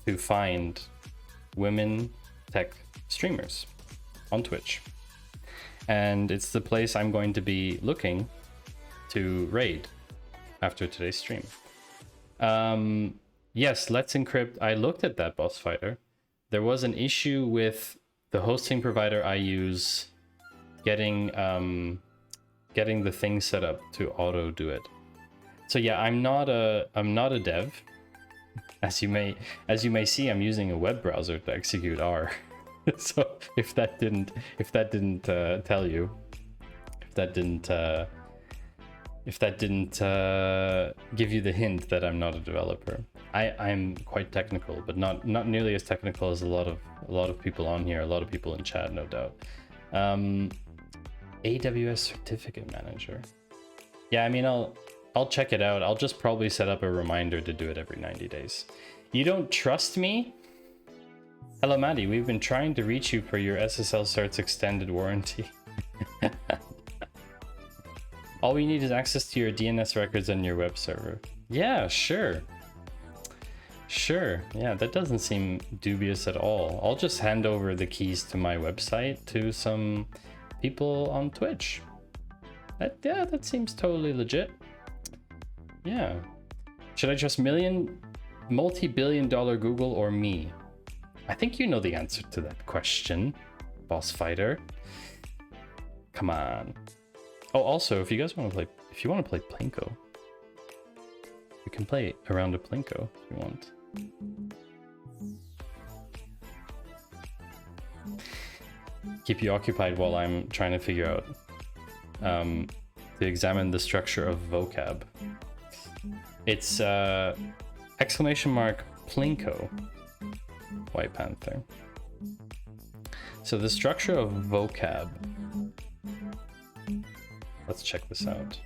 to find women tech streamers on Twitch. And it's the place I'm going to be looking to raid after today's stream. Yes, Let's Encrypt. I looked at that, Boss Fighter. There was an issue with the hosting provider I use getting the thing set up to auto do it. So yeah, I'm not a dev. As you may see, I'm using a web browser to execute R. So if that didn't tell you, if that didn't give you the hint that I'm not a developer. I'm quite technical, but not nearly as technical as a lot of people on here, a lot of people in chat, no doubt. AWS Certificate Manager. Yeah, I mean, I'll check it out. I'll just probably set up a reminder to do it every 90 days. You don't trust me? Hello, Maddie. We've been trying to reach you for your SSL certs extended warranty. All we need is access to your DNS records and your web server. Yeah, sure. Sure. Yeah, that doesn't seem dubious at all. I'll just hand over the keys to my website to some people on Twitch. Yeah, that seems totally legit. Yeah. Should I trust multi-billion-dollar Google or me? I think you know the answer to that question, boss fighter. Come on. Oh, also, if you guys want to play, if you want to play Plinko, we can play a round of Plinko if you want. Keep you occupied while I'm trying to figure out to examine the structure of vocab. It's exclamation mark Plinko, White Panther. So the structure of vocab. Let's check this out.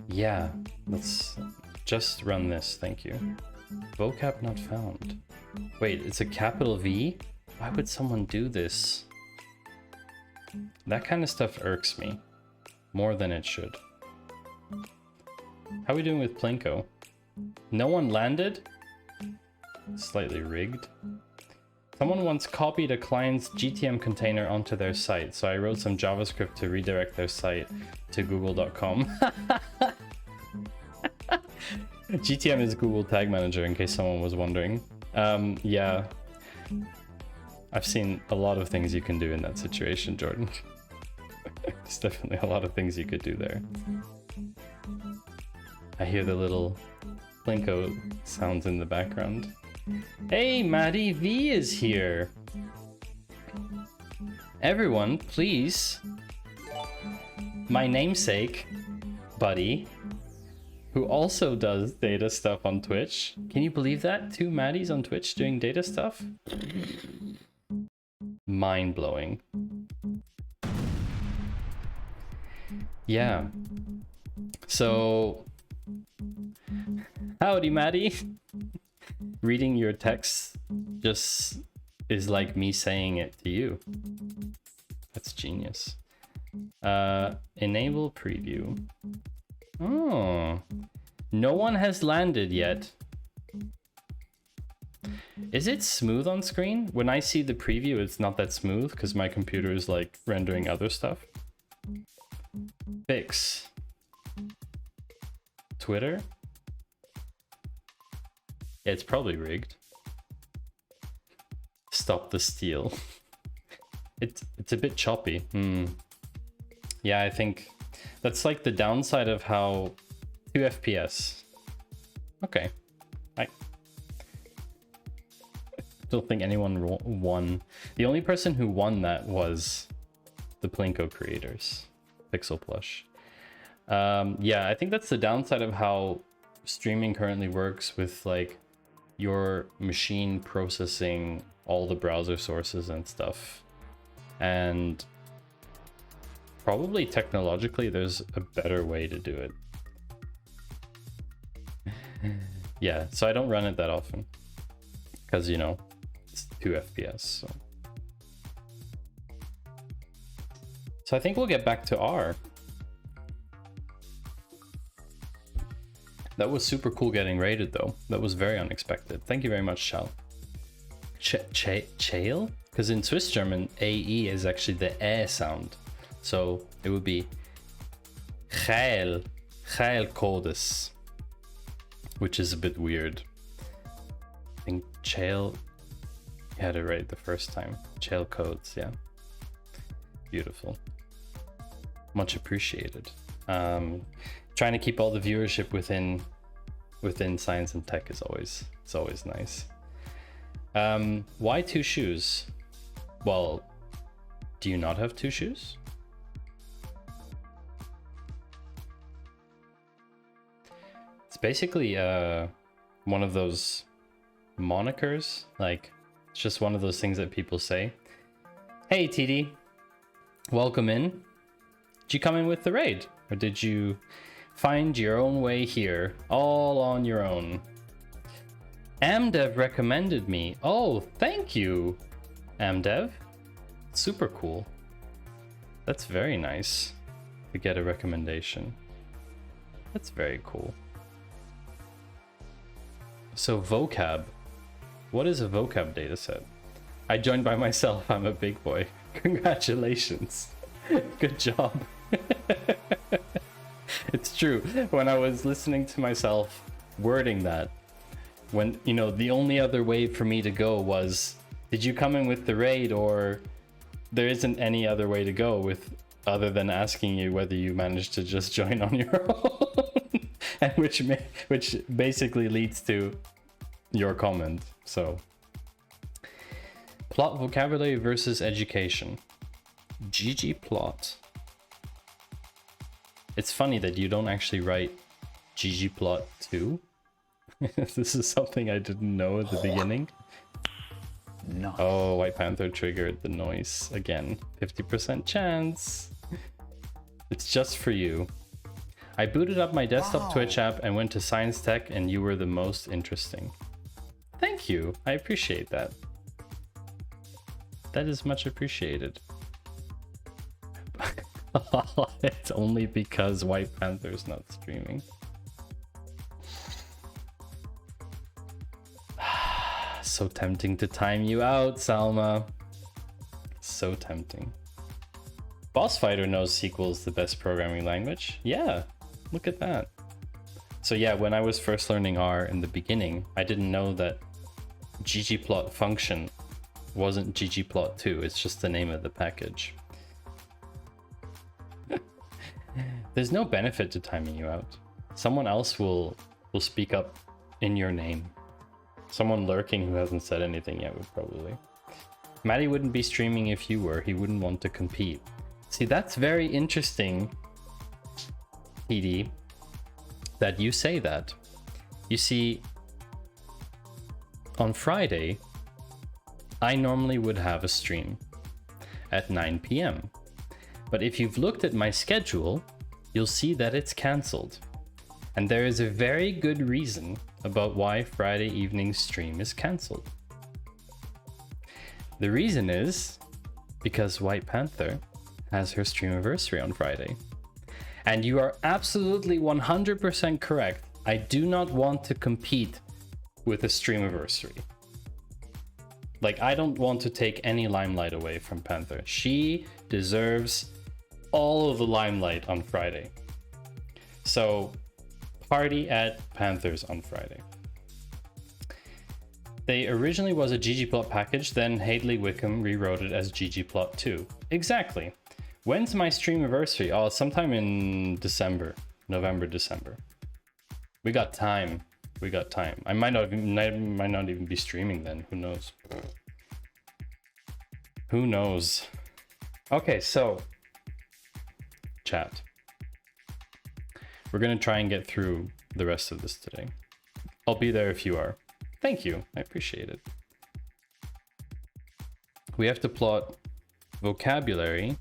Yeah, let's just run this, thank you. Vocab not found. Wait, it's a capital V? Why would someone do this? That kind of stuff irks me more than it should. How are we doing with Plinko? No one landed? Slightly rigged. Someone once copied a client's GTM container onto their site, so I wrote some JavaScript to redirect their site to google.com. GTM is Google Tag Manager, in case someone was wondering. Yeah. I've seen a lot of things you can do in that situation, Jordan. There's definitely a lot of things you could do there. I hear the little Plinko sounds in the background. Hey, Maddie V is here. Everyone, please. My namesake, buddy, who also does data stuff on Twitch. Can you believe that? 2 Maddies on Twitch doing data stuff? Mind-blowing. Yeah. So, howdy, Maddie. Reading your text just is like me saying it to you. That's genius. Enable preview. Oh, no one has landed yet. Is it smooth on screen? When I see the preview, it's not that smooth because my computer is like rendering other stuff. Fix. Twitter? Yeah, it's probably rigged. Stop the steal. It's a bit choppy. Yeah, I think that's like the downside of how 2 FPS. Okay. I don't think anyone won. The only person who won that was the Plinko creators, Pixel Plush. Yeah, I think that's the downside of how streaming currently works, with like your machine processing all the browser sources and stuff. And probably technologically there's a better way to do it. Yeah, so I don't run it that often because, you know, it's 2 FPS. So I think we'll get back to R. That was super cool getting raided though. That was very unexpected. Thank you very much, Chal. Chale? Because in Swiss German, AE is actually the E sound. So it would be Chale Codes, which is a bit weird. I think Chale, you had it right the first time. Chale Codes, yeah. Beautiful. Much appreciated. Trying to keep all the viewership within science and tech is always nice. Why 2 shoes? Well, do you not have 2 shoes? It's basically one of those monikers. Like, it's just one of those things that people say. Hey TD, welcome in. Did you come in with the raid? Or did you find your own way here, all on your own? Amdev recommended me. Oh, thank you, Amdev. Super cool. That's very nice to get a recommendation. That's very cool. So vocab. What is a vocab dataset? I joined by myself. I'm a big boy. Congratulations. Good job. It's true. When I was listening to myself wording that, when, you know, the only other way for me to go was, did you come in with the raid, or there isn't any other way to go with other than asking you whether you managed to just join on your own, and which basically leads to your comment. So plot vocabulary versus education. ggplot. It's funny that you don't actually write ggplot2. This is something I didn't know at the beginning. No. Oh, White Panther triggered the noise again. 50% chance. It's just for you. I booted up my desktop Twitch app and went to Science Tech, and you were the most interesting. Thank you. I appreciate that. That is much appreciated. It's only because White Panther's not streaming. So tempting to time you out, Salma. So tempting. Boss Fighter knows SQL is the best programming language. Yeah, look at that. So yeah, when I was first learning R in the beginning, I didn't know that ggplot function wasn't ggplot2. It's just the name of the package. There's no benefit to timing you out. Someone else will speak up in your name. Someone lurking who hasn't said anything yet would probably. Maddie wouldn't be streaming if you were. He wouldn't want to compete. See, that's very interesting, PD, that you say that. You see, on Friday, I normally would have a stream at 9 p.m. But if you've looked at my schedule, you'll see that it's cancelled. And there is a very good reason about why Friday evening stream is cancelled. The reason is because White Panther has her streamiversary on Friday. And you are absolutely 100% correct. I do not want to compete with a streamiversary. Like, I don't want to take any limelight away from Panther. She deserves all of the limelight on Friday. So party at Panthers on Friday. They originally was a ggplot package, then Hadley Wickham rewrote it as ggplot2. Exactly. When's my streamiversary? Oh, sometime in December. November, December. We got time. We got time. I might not even be streaming then. Who knows? Who knows? Okay, so chat. We're gonna try and get through the rest of this today. I'll be there if you are. Thank you. I appreciate it. We have to plot vocabulary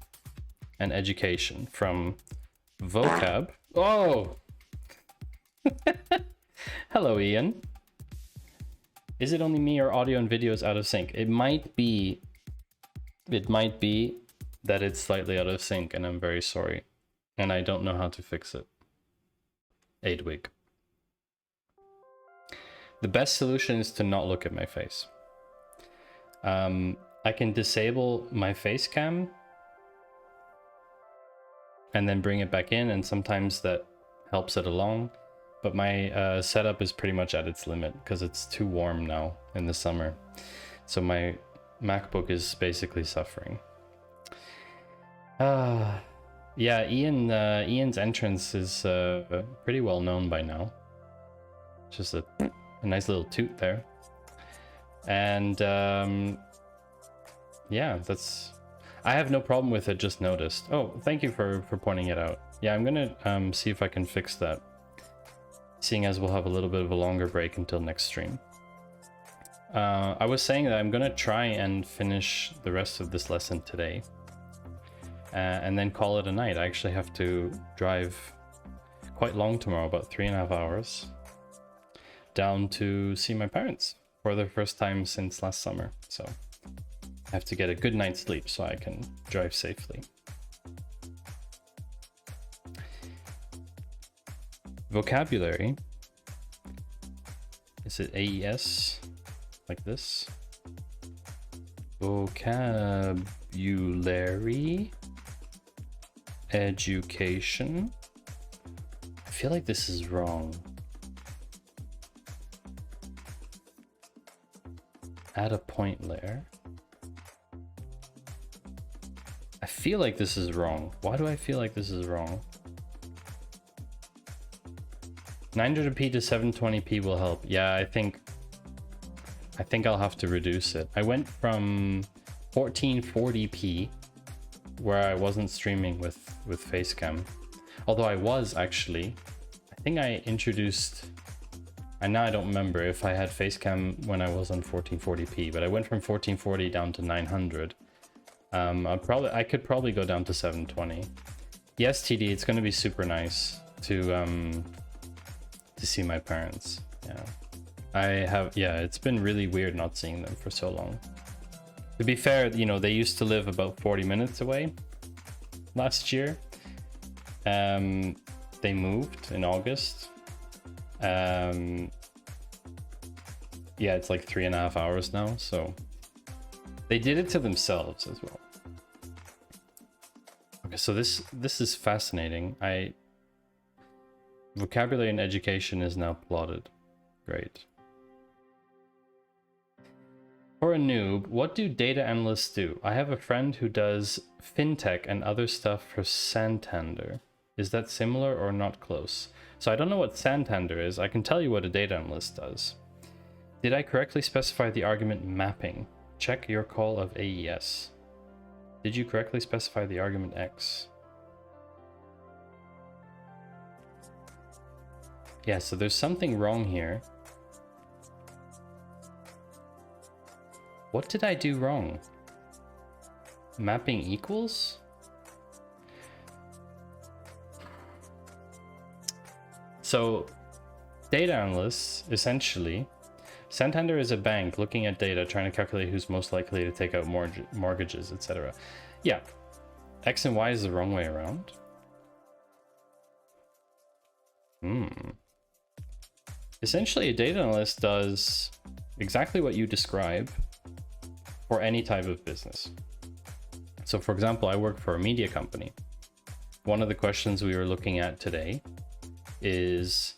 and education from vocab. Oh! Hello, Ian. Is it only me or audio and video is out of sync? It might be that it's slightly out of sync, and I'm very sorry. And I don't know how to fix it. 8-week. The best solution is to not look at my face. I can disable my face cam and then bring it back in, and sometimes that helps it along. But my setup is pretty much at its limit because it's too warm now in the summer. So my MacBook is basically suffering. Yeah, Ian's entrance is pretty well known by now. Just a nice little toot there. And yeah, I have no problem with it, just noticed. Oh, thank you for pointing it out. Yeah, I'm gonna see if I can fix that, seeing as we'll have a little bit of a longer break until next stream. I was saying that I'm gonna try and finish the rest of this lesson today. and then call it a night. I actually have to drive quite long tomorrow, about 3.5 hours, down to see my parents for the first time since last summer. So I have to get a good night's sleep so I can drive safely. Vocabulary. Is it AES? Like this? Vocabulary. Education. I feel like this is wrong. Add a point layer. I feel like this is wrong. Why do I feel like this is wrong? 900p to 720p will help. Yeah, I think I'll have to reduce it. I went from 1440p, where I wasn't streaming with Facecam. Although I was actually. I think I introduced, and now I don't remember if I had Facecam when I was on 1440p, but I went from 1440 down to 900. I could probably go down to 720. Yes, TD, it's going to be super nice to see my parents. Yeah, it's been really weird not seeing them for so long. To be fair, you know, they used to live about 40 minutes away last year. They moved in August. Yeah, it's like 3.5 hours now, so they did it to themselves as well. Okay, so this is fascinating. Vocabulary and education is now plotted. Great. For a noob, what do data analysts do? I have a friend who does fintech and other stuff for Santander. Is that similar or not close? So I don't know what Santander is. I can tell you what a data analyst does. Did I correctly specify the argument mapping? Check your call of AES. Did you correctly specify the argument X? Yeah, so there's something wrong here. What did I do wrong? Mapping equals? So, data analysts, essentially, Santander is a bank looking at data, trying to calculate who's most likely to take out mortgages, etc. Yeah, X and Y is the wrong way around. Essentially, a data analyst does exactly what you describe for any type of business. So for example, I work for a media company. One of the questions we were looking at today is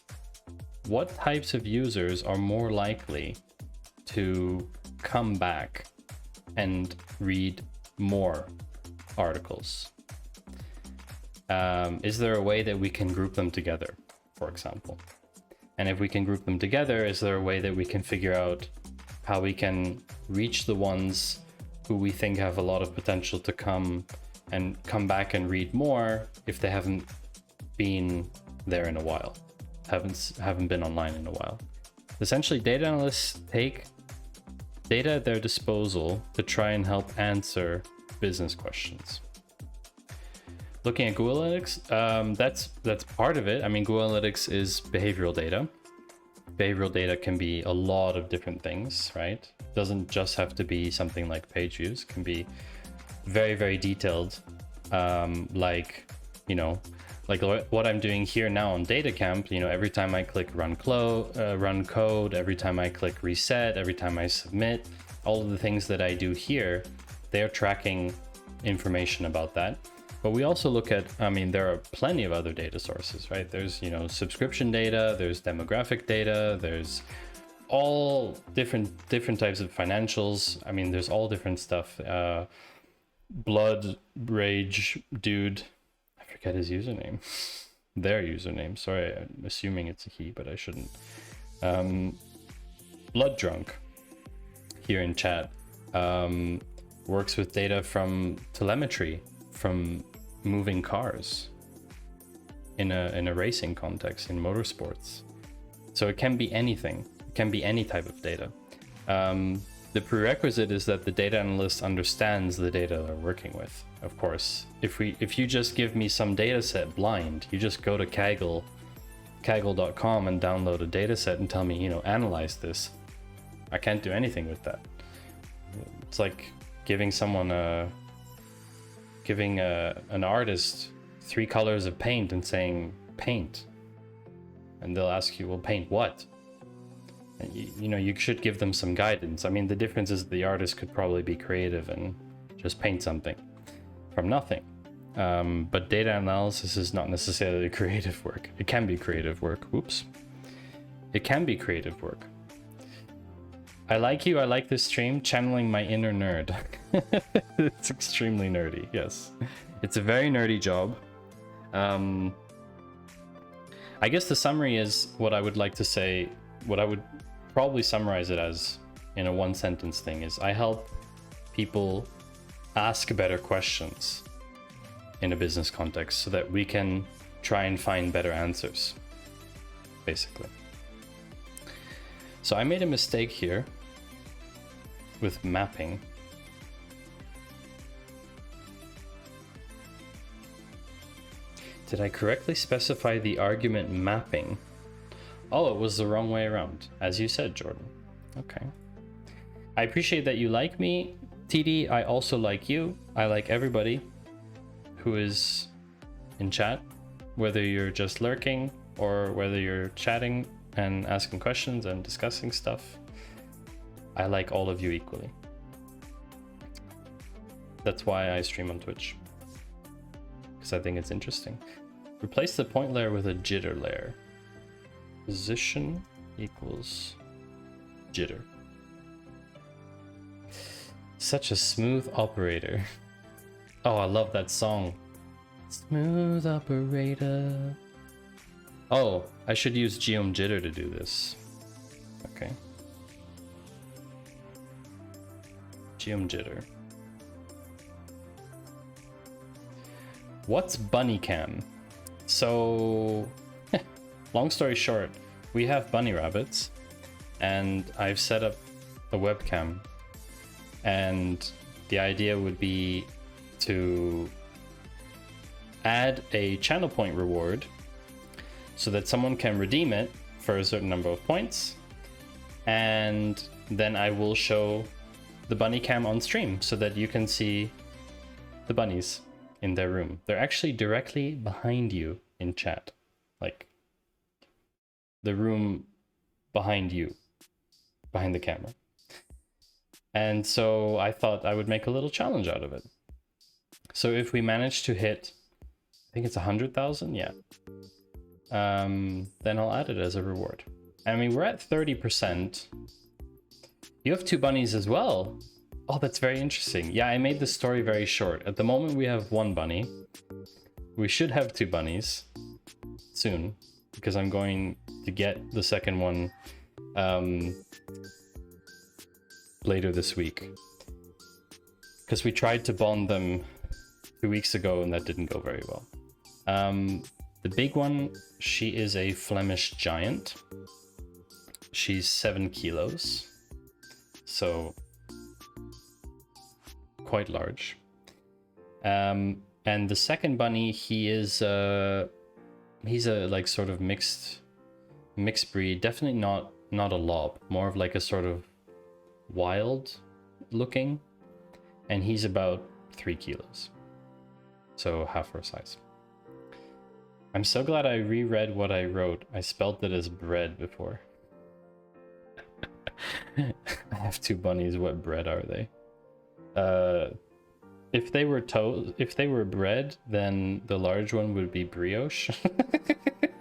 what types of users are more likely to come back and read more articles? Is there a way that we can group them together, for example? And if we can group them together, is there a way that we can figure out how we can reach the ones who we think have a lot of potential to come back and read more if they haven't been there in a while, haven't been online in a while? Essentially, data analysts take data at their disposal to try and help answer business questions. Looking at Google Analytics, that's part of it. I mean, Google Analytics is behavioral data. Behavioral data can be a lot of different things, right? Doesn't just have to be something like page views. Can be very, very detailed, like what I'm doing here now on DataCamp. You know, every time I click run code, every time I click reset, every time I submit, all of the things that I do here, they're tracking information about that. But we also look at, I mean, there are plenty of other data sources, right? There's, you know, subscription data, there's demographic data, there's all different types of financials. I mean, there's all different stuff. Blood Rage Dude, I forget his username. Their username, sorry, I'm assuming it's a he, but I shouldn't. Blood Drunk here in chat works with data from telemetry, from moving cars in a racing context, in motorsports. So it can be anything. It can be any type of data. The prerequisite is that the data analyst understands the data they're working with. Of course, if you just give me some data set blind, you just go to kaggle.com and download a data set and tell me, you know, analyze this. I can't do anything with that. It's like giving someone an artist 3 colors of paint and saying paint, and they'll ask you, well, paint what? And you know, you should give them some guidance. I mean, the difference is the artist could probably be creative and just paint something from nothing. But data analysis is not necessarily creative work. It can be creative work. Whoops. It can be creative work. I like you. I like this stream. Channeling my inner nerd. It's extremely nerdy. Yes. It's a very nerdy job. I guess the summary is what I would like to say. What I would probably summarize it as in a 1-sentence thing is I help people ask better questions in a business context so that we can try and find better answers, basically. So I made a mistake here with mapping. Did I correctly specify the argument mapping? Oh, it was the wrong way around, as you said, Jordan. Okay. I appreciate that you like me, TD. I also like you. I like everybody who is in chat, whether you're just lurking or whether you're chatting and asking questions and discussing stuff. I like all of you equally. That's why I stream on Twitch, because I think it's interesting. Replace the point layer with a jitter layer. Position equals jitter. Such a smooth operator. Oh, I love that song. Smooth operator. Oh, I should use geom jitter to do this. Okay. Geom jitter. What's bunny cam? So, long story short, we have bunny rabbits, and I've set up a webcam, and the idea would be to add a channel point reward so that someone can redeem it for a certain number of points, and then I will show the bunny cam on stream so that you can see the bunnies in their room. They're actually directly behind you in chat, like the room behind you, behind the camera. And so I thought I would make a little challenge out of it. So if we manage to hit, I think it's 100,000, yeah, then I'll add it as a reward. I mean, we're at 30%. You have 2 bunnies as well. Oh, that's very interesting. Yeah, I made the story very short. At the moment, we have 1 bunny. We should have 2 bunnies soon, because I'm going to get the second one later this week. Because we tried to bond them 2 weeks ago, and that didn't go very well. The big one, she is a Flemish giant. She's 7 kilos. So quite large. And the second bunny, he's a like sort of mixed breed, definitely not a lob, more of like a sort of wild looking, and he's about 3 kilos, so half our size. I'm so glad I reread what I wrote. I spelled it as bread before. I have 2 bunnies. What bread are they? If they were bread, then the large one would be brioche.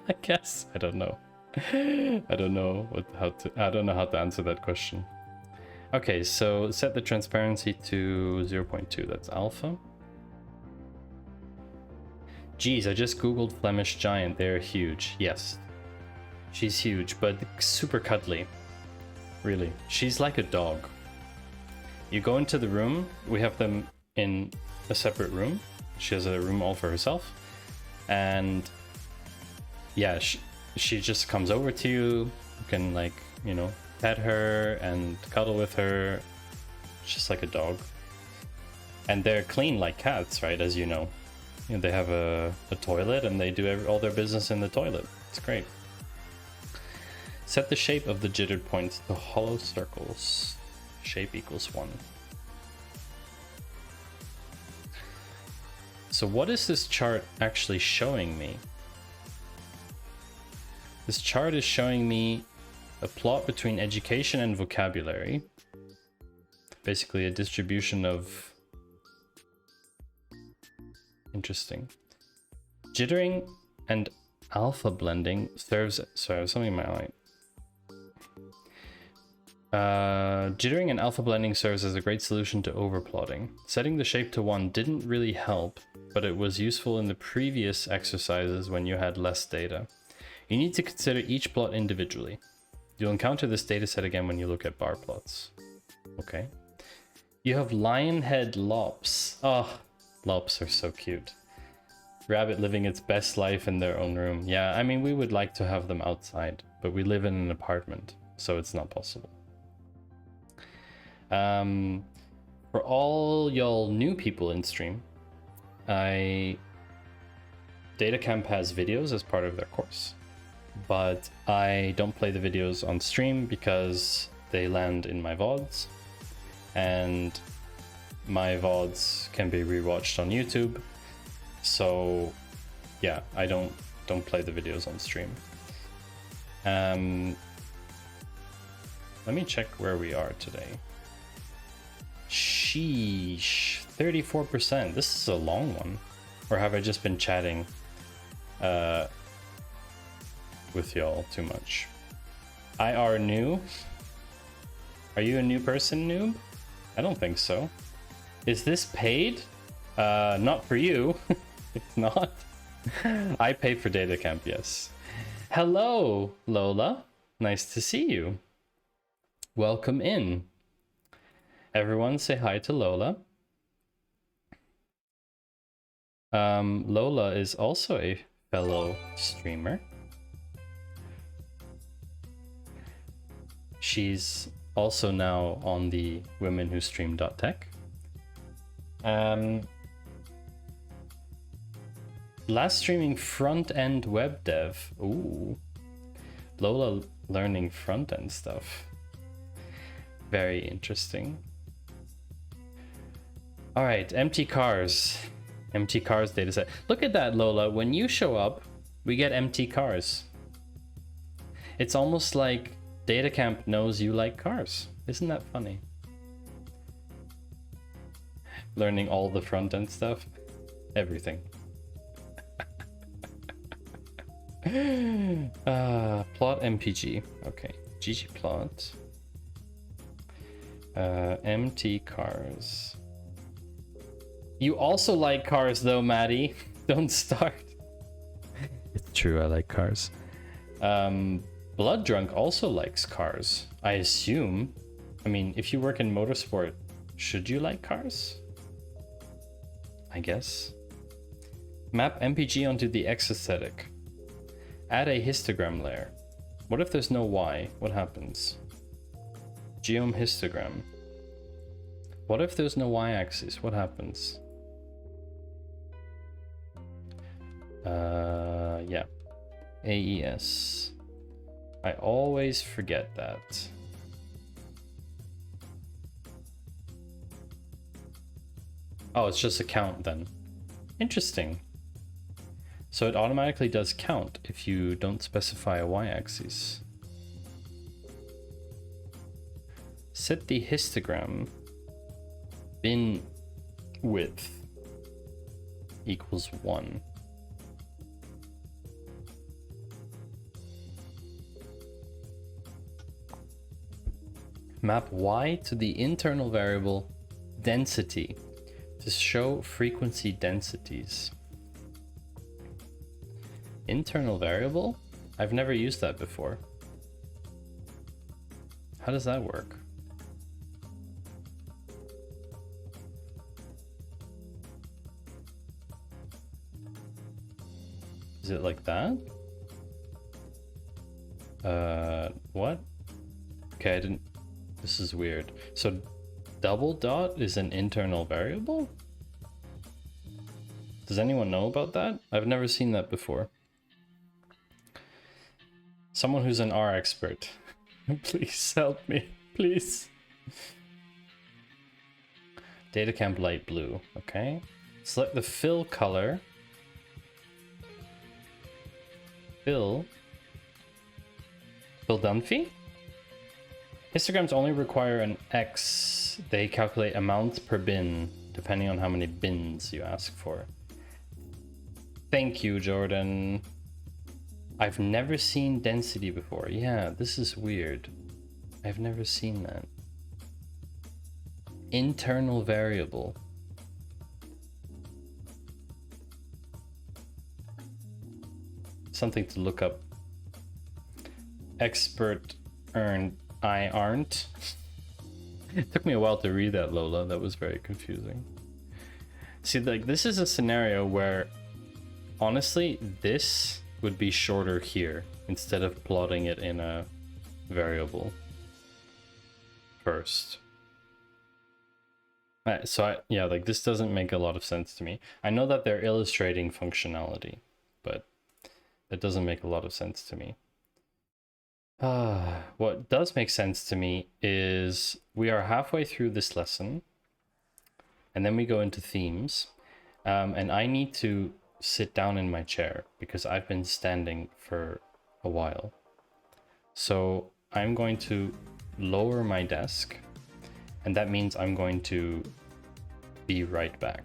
I guess. I don't know. I don't know how to answer that question. Okay, so set the transparency to 0.2. That's alpha. Geez, I just googled Flemish giant. They're huge. Yes, she's huge, but super cuddly. Really, she's like a dog. You go into the room. We have them in a separate room. She has a room all for herself, and yeah, she just comes over to you. You can, like, you know, pet her and cuddle with her, It's just like a dog. And they're clean like cats, right? As you know. You know, they have a toilet and they do all their business in the toilet. It's great. Set the shape of the jittered points to hollow circles. Shape equals 1. So what is this chart actually showing me? This chart is showing me a plot between education and vocabulary. Basically a distribution of... Interesting. Jittering and alpha blending serves... Sorry, I have something in my eye. Jittering and alpha blending serves as a great solution to overplotting. Setting the shape to 1 didn't really help, but it was useful in the previous exercises when you had less data. You need to consider each plot individually. You'll encounter this dataset again when you look at bar plots. Okay. You have lion head lops. Oh, lops are so cute. Rabbit living its best life in their own room. Yeah, I mean, we would like to have them outside, but we live in an apartment, so it's not possible. For all y'all new people in stream, DataCamp has videos as part of their course, but I don't play the videos on stream because they land in my VODs, and my VODs can be rewatched on YouTube. So yeah, I don't play the videos on stream. Let me check where we are today. Sheesh, 34%. This is a long one. Or have I just been chatting with y'all too much? IR new? Are you a new person, noob? I don't think so. Is this paid? Not for you. If not, I pay for DataCamp, yes. Hello, Lola. Nice to see you. Welcome in. Everyone say hi to Lola. Lola is also a fellow streamer. She's also now on the womenwhostream.tech. Last streaming front-end web dev. Ooh. Lola learning front-end stuff. Very interesting. All right, empty cars. Empty cars dataset. Look at that, Lola. When you show up, we get empty cars. It's almost like DataCamp knows you like cars. Isn't that funny? Learning all the front-end stuff. Everything. Plot MPG. Okay, ggplot. Empty cars. You also like cars though, Maddie. Don't start. It's true, I like cars. Blood Drunk also likes cars, I assume. I mean, if you work in motorsport, should you like cars? I guess. Map MPG onto the X aesthetic. Add a histogram layer. What if there's no Y? What happens? Geom histogram. What if there's no Y-axis? What happens? Yeah. AES. I always forget that. Oh, it's just a count then. Interesting. So it automatically does count if you don't specify a y-axis. Set the histogram bin width equals 1. Map y to the internal variable density to show frequency densities. Internal variable? I've never used that before. How does that work? Is it like that? What? Okay, I didn't... This is weird. So Double dot is an internal variable? Does anyone know about that? I've never seen that before. Someone who's an R expert. Please help me, please. Data camp light blue, okay. Select the fill color. Fill Dunphy? Histograms only require an X. They calculate amounts per bin, depending on how many bins you ask for. Thank you, Jordan. I've never seen density before. Yeah, this is weird. I've never seen that. Internal variable. Something to look up. Expert earned I aren't. It took me a while to read that, Lola. That was very confusing. See, like, this is a scenario where honestly this would be shorter here instead of plotting it in a variable first. Yeah, like, this doesn't make a lot of sense to me. I know that they're illustrating functionality, but that doesn't make a lot of sense to me. What does make sense to me is we are halfway through this lesson and then we go into themes, and I need to sit down in my chair because I've been standing for a while. So I'm going to lower my desk, and that means I'm going to be right back.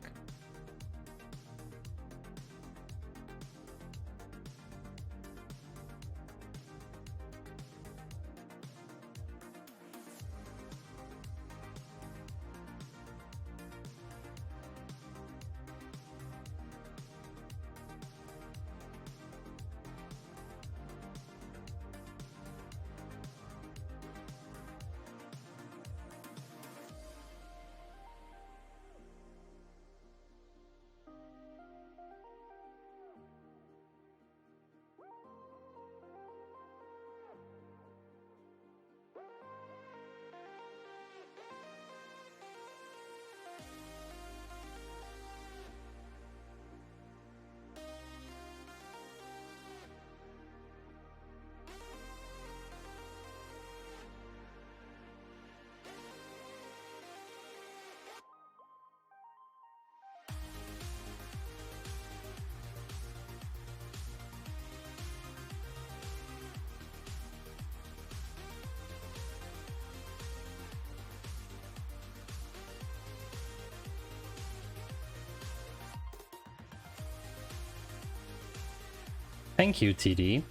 Thank you, TD.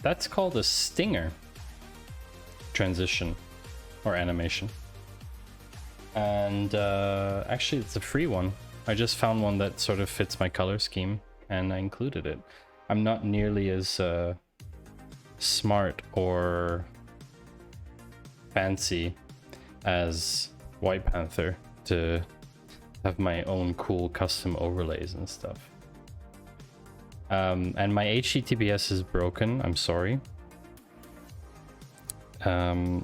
That's called a stinger transition or animation. And actually it's a free one. I just found one that sort of fits my color scheme and I included it. I'm not nearly as smart or fancy as White Panther to have my own cool custom overlays and stuff. And my HTTPS is broken, I'm sorry. So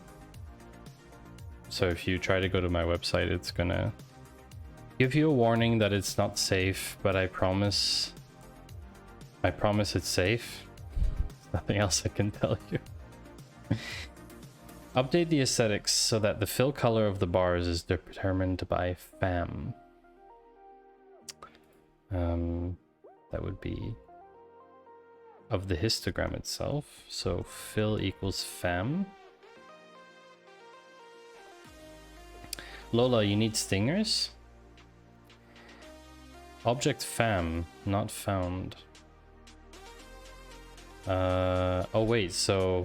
if you try to go to my website, it's gonna give you a warning that it's not safe, but I promise it's safe. There's nothing else I can tell you. Update the aesthetics so that the fill color of the bars is determined by FAM. That would be of the histogram itself. So fill equals FAM. Lola, you need stingers? Object FAM, not found. Oh wait, so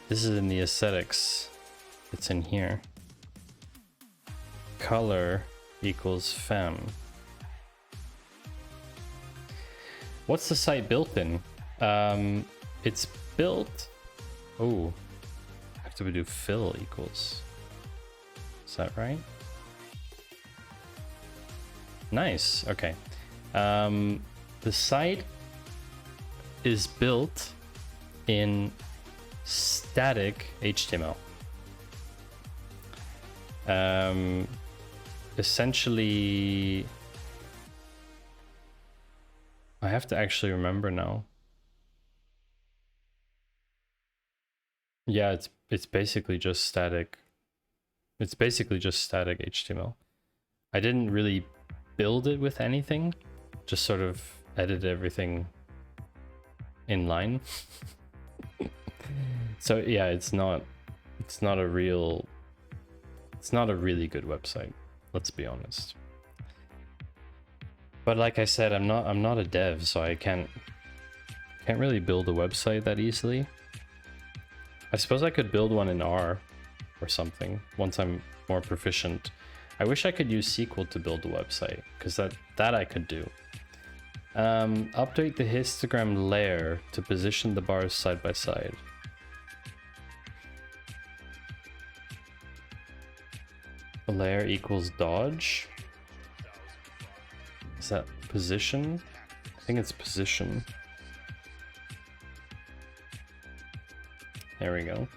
this is in the aesthetics. It's in here. Color equals FAM. What's the site built in? It's built. Oh, I have to do fill equals. Is that right? Nice. Okay. The site is built in static HTML. Essentially, I have to actually remember now. Yeah, it's basically just static. It's basically just static HTML. I didn't really build it with anything, just sort of edit everything in line. So yeah, it's not a really good website, let's be honest. But like I said, I'm not a dev, so I can't really build a website that easily. I suppose I could build one in R or something once I'm more proficient. I wish I could use SQL to build a website, because that I could do. Update the histogram layer to position the bars side by side. The layer equals dodge. Is that position? I think it's position. There we go.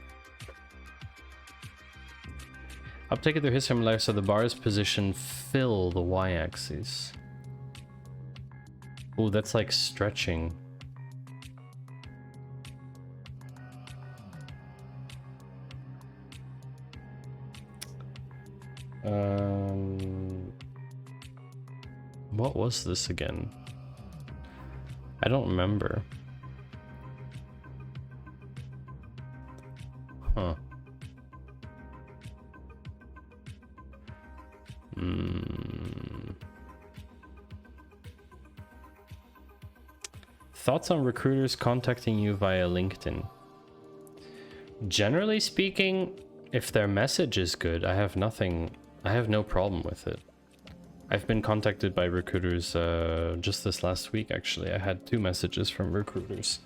Update the histogram layer so the bars position fill the y-axis. Oh, that's like stretching. What was this again? I don't remember. Huh. Thoughts on recruiters contacting you via LinkedIn? Generally speaking, if their message is good, I have no problem with it. I've been contacted by recruiters just this last week, actually. I had 2 messages from recruiters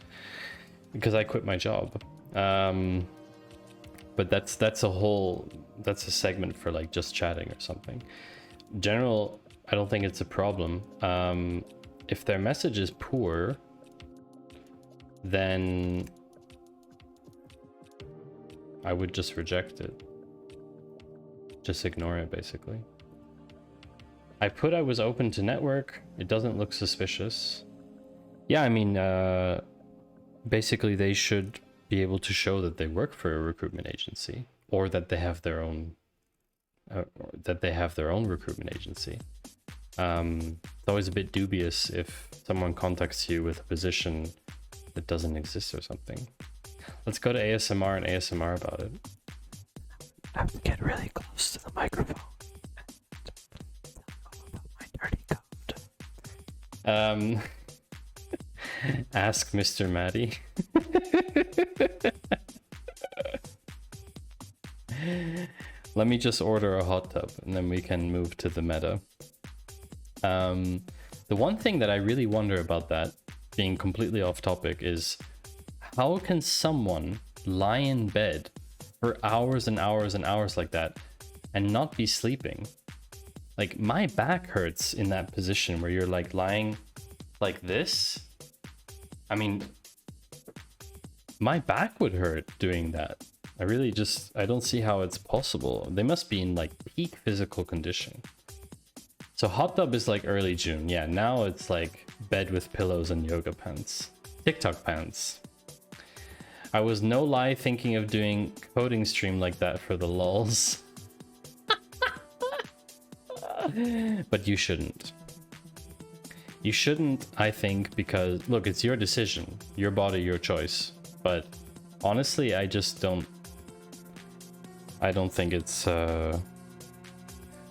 because I quit my job. But that's a segment for like just chatting or something. General, I don't think it's a problem. If their message is poor, then I would just reject it. Just ignore it, basically. I was open to network. It doesn't look suspicious. Yeah, I mean, basically they should be able to show that they work for a recruitment agency, or that they have their own recruitment agency. It's always a bit dubious if someone contacts you with a position that doesn't exist or something. Let's go to ASMR and ASMR about it. I have to get really close to the microphone. Ask Mr. Maddie. Let me just order a hot tub and then we can move to the meta. The one thing that I really wonder about that, being completely off topic, is how can someone lie in bed for hours and hours and hours like that and not be sleeping? Like, my back hurts in that position where you're like lying like this. I mean, my back would hurt doing that. I don't see how it's possible. They must be in like peak physical condition. So hot tub is like early June. Yeah, now it's like bed with pillows and yoga pants. TikTok pants. I was no lie thinking of doing coding stream like that for the lulz. But you shouldn't. You shouldn't, I think, because look, it's your decision, your body, your choice. But honestly, I don't think it's I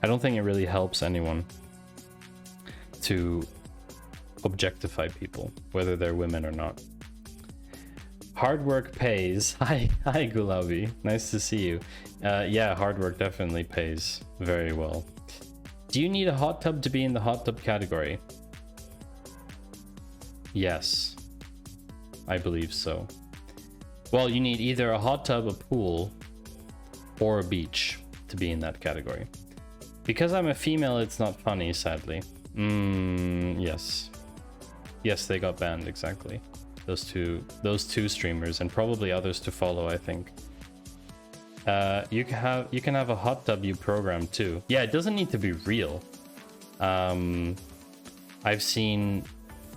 don't think it really helps anyone to objectify people, whether they're women or not. Hard work pays. Hi Gulabi, nice to see you. Yeah, hard work definitely pays very well. Do you need a hot tub to be in the hot tub category? Yes, I believe so. Well, you need either a hot tub, a pool, or a beach to be in that category. Because I'm a female, it's not funny, sadly. Yes. Yes, they got banned, exactly. Those two streamers, and probably others to follow, I think. You can have a hot tub you program too. Yeah, it doesn't need to be real. I've seen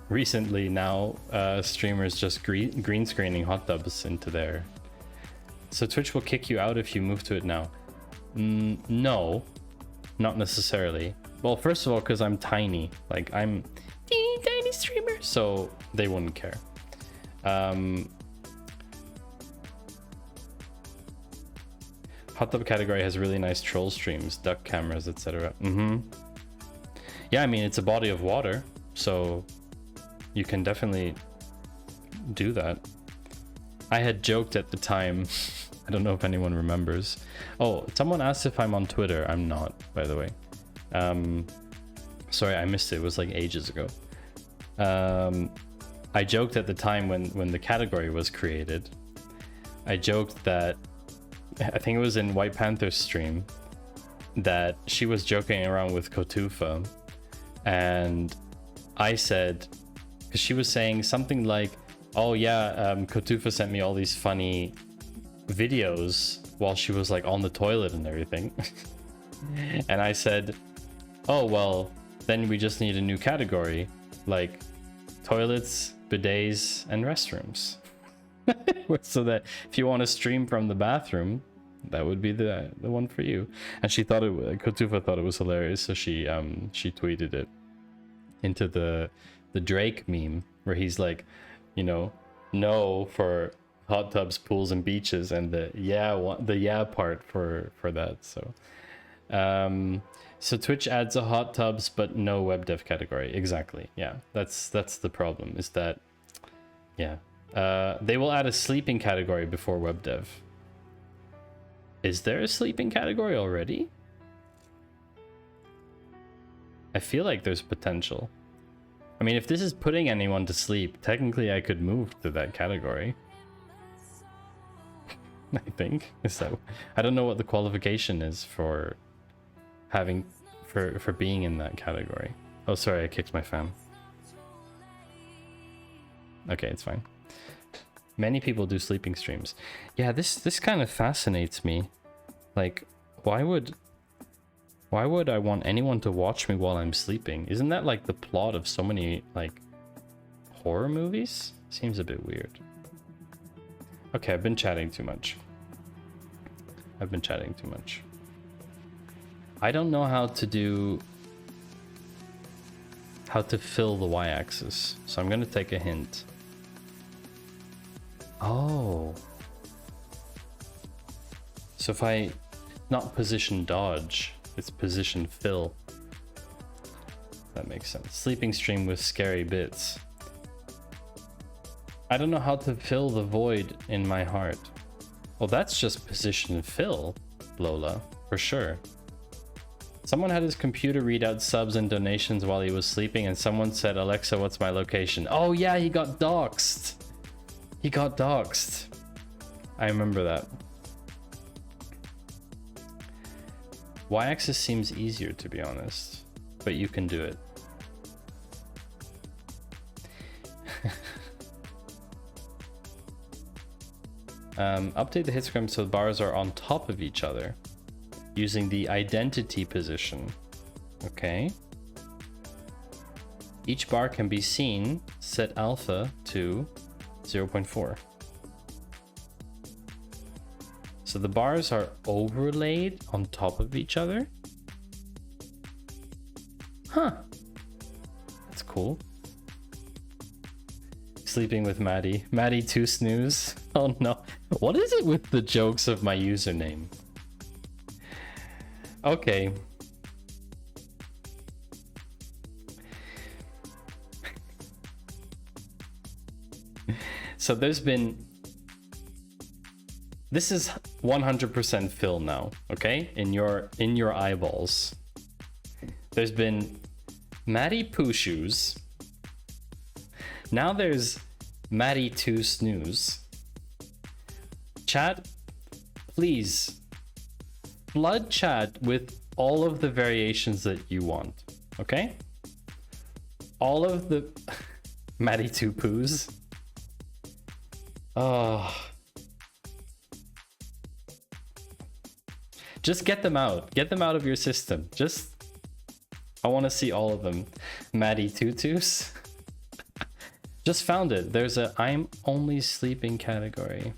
recently now streamers just green screening hot tubs into there. So Twitch will kick you out if you move to it now. No, not necessarily. Well, first of all, because I'm tiny. Like, I'm tiny streamer, so they wouldn't care. Hot tub category has really nice troll streams, duck cameras, etc. Yeah, I mean, it's a body of water, so you can definitely do that. I had joked at the time, I don't know if anyone remembers. Oh, someone asked if I'm on Twitter. I'm not, by the way. Sorry, I missed it. It was like ages ago. I joked at the time when the category was created. I joked that, I think it was in White Panther's stream, that she was joking around with Kotufa. And I said, because she was saying something like, oh yeah, Kotufa sent me all these funny videos while she was like on the toilet and everything. And I said, oh well, then we just need a new category, like toilets, bidets, and restrooms. So that if you want to stream from the bathroom, that would be the one for you. And she thought Kotufa thought it was hilarious, so she tweeted it into the Drake meme where he's like, you know, no for hot tubs, pools, and beaches, and the yeah part for that. So so Twitch adds a hot tubs but no web dev category. Exactly. Yeah, that's the problem, is that, yeah, they will add a sleeping category before web dev. Is there a sleeping category already? I feel like there's potential. I mean, if this is putting anyone to sleep, technically I could move to that category. I think. So I don't know what the qualification is for having for being in that category. Oh, sorry, I kicked my fan. Okay, it's fine. Many people do sleeping streams. Yeah, this kind of fascinates me. Like, why would I want anyone to watch me while I'm sleeping? Isn't that like the plot of so many like horror movies? Seems a bit weird. Okay, I've been chatting too much. I don't know how to fill the y-axis, so I'm gonna take a hint. Oh. So if I, not position dodge, it's position fill. That makes sense. Sleeping stream with scary bits. I don't know how to fill the void in my heart. Well, that's just position fill, Lola, for sure. Someone had his computer read out subs and donations while he was sleeping, and someone said, Alexa, what's my location? Oh yeah, he got doxxed. I remember that. Y-axis seems easier, to be honest, but you can do it. Update the histogram so the bars are on top of each other using the identity position. Okay. Each bar can be seen. Set alpha to 0.4. So the bars are overlaid on top of each other. Huh. That's cool. Sleeping with Maddie. Maddie 2 snooze. Oh no. What is it with the jokes of my username? Okay. So there's been... This is 100% fill now, okay? In your eyeballs. There's been Maddie Poo Shoes. Now there's Maddie 2 Snooze. Chat, please flood chat with all of the variations that you want, okay? All of the Maddie 2 Poos. Oh. Just get them out. Get them out of your system. Just, I want to see all of them. Maddie Tutus. Just found it. There's a I'm only sleeping category.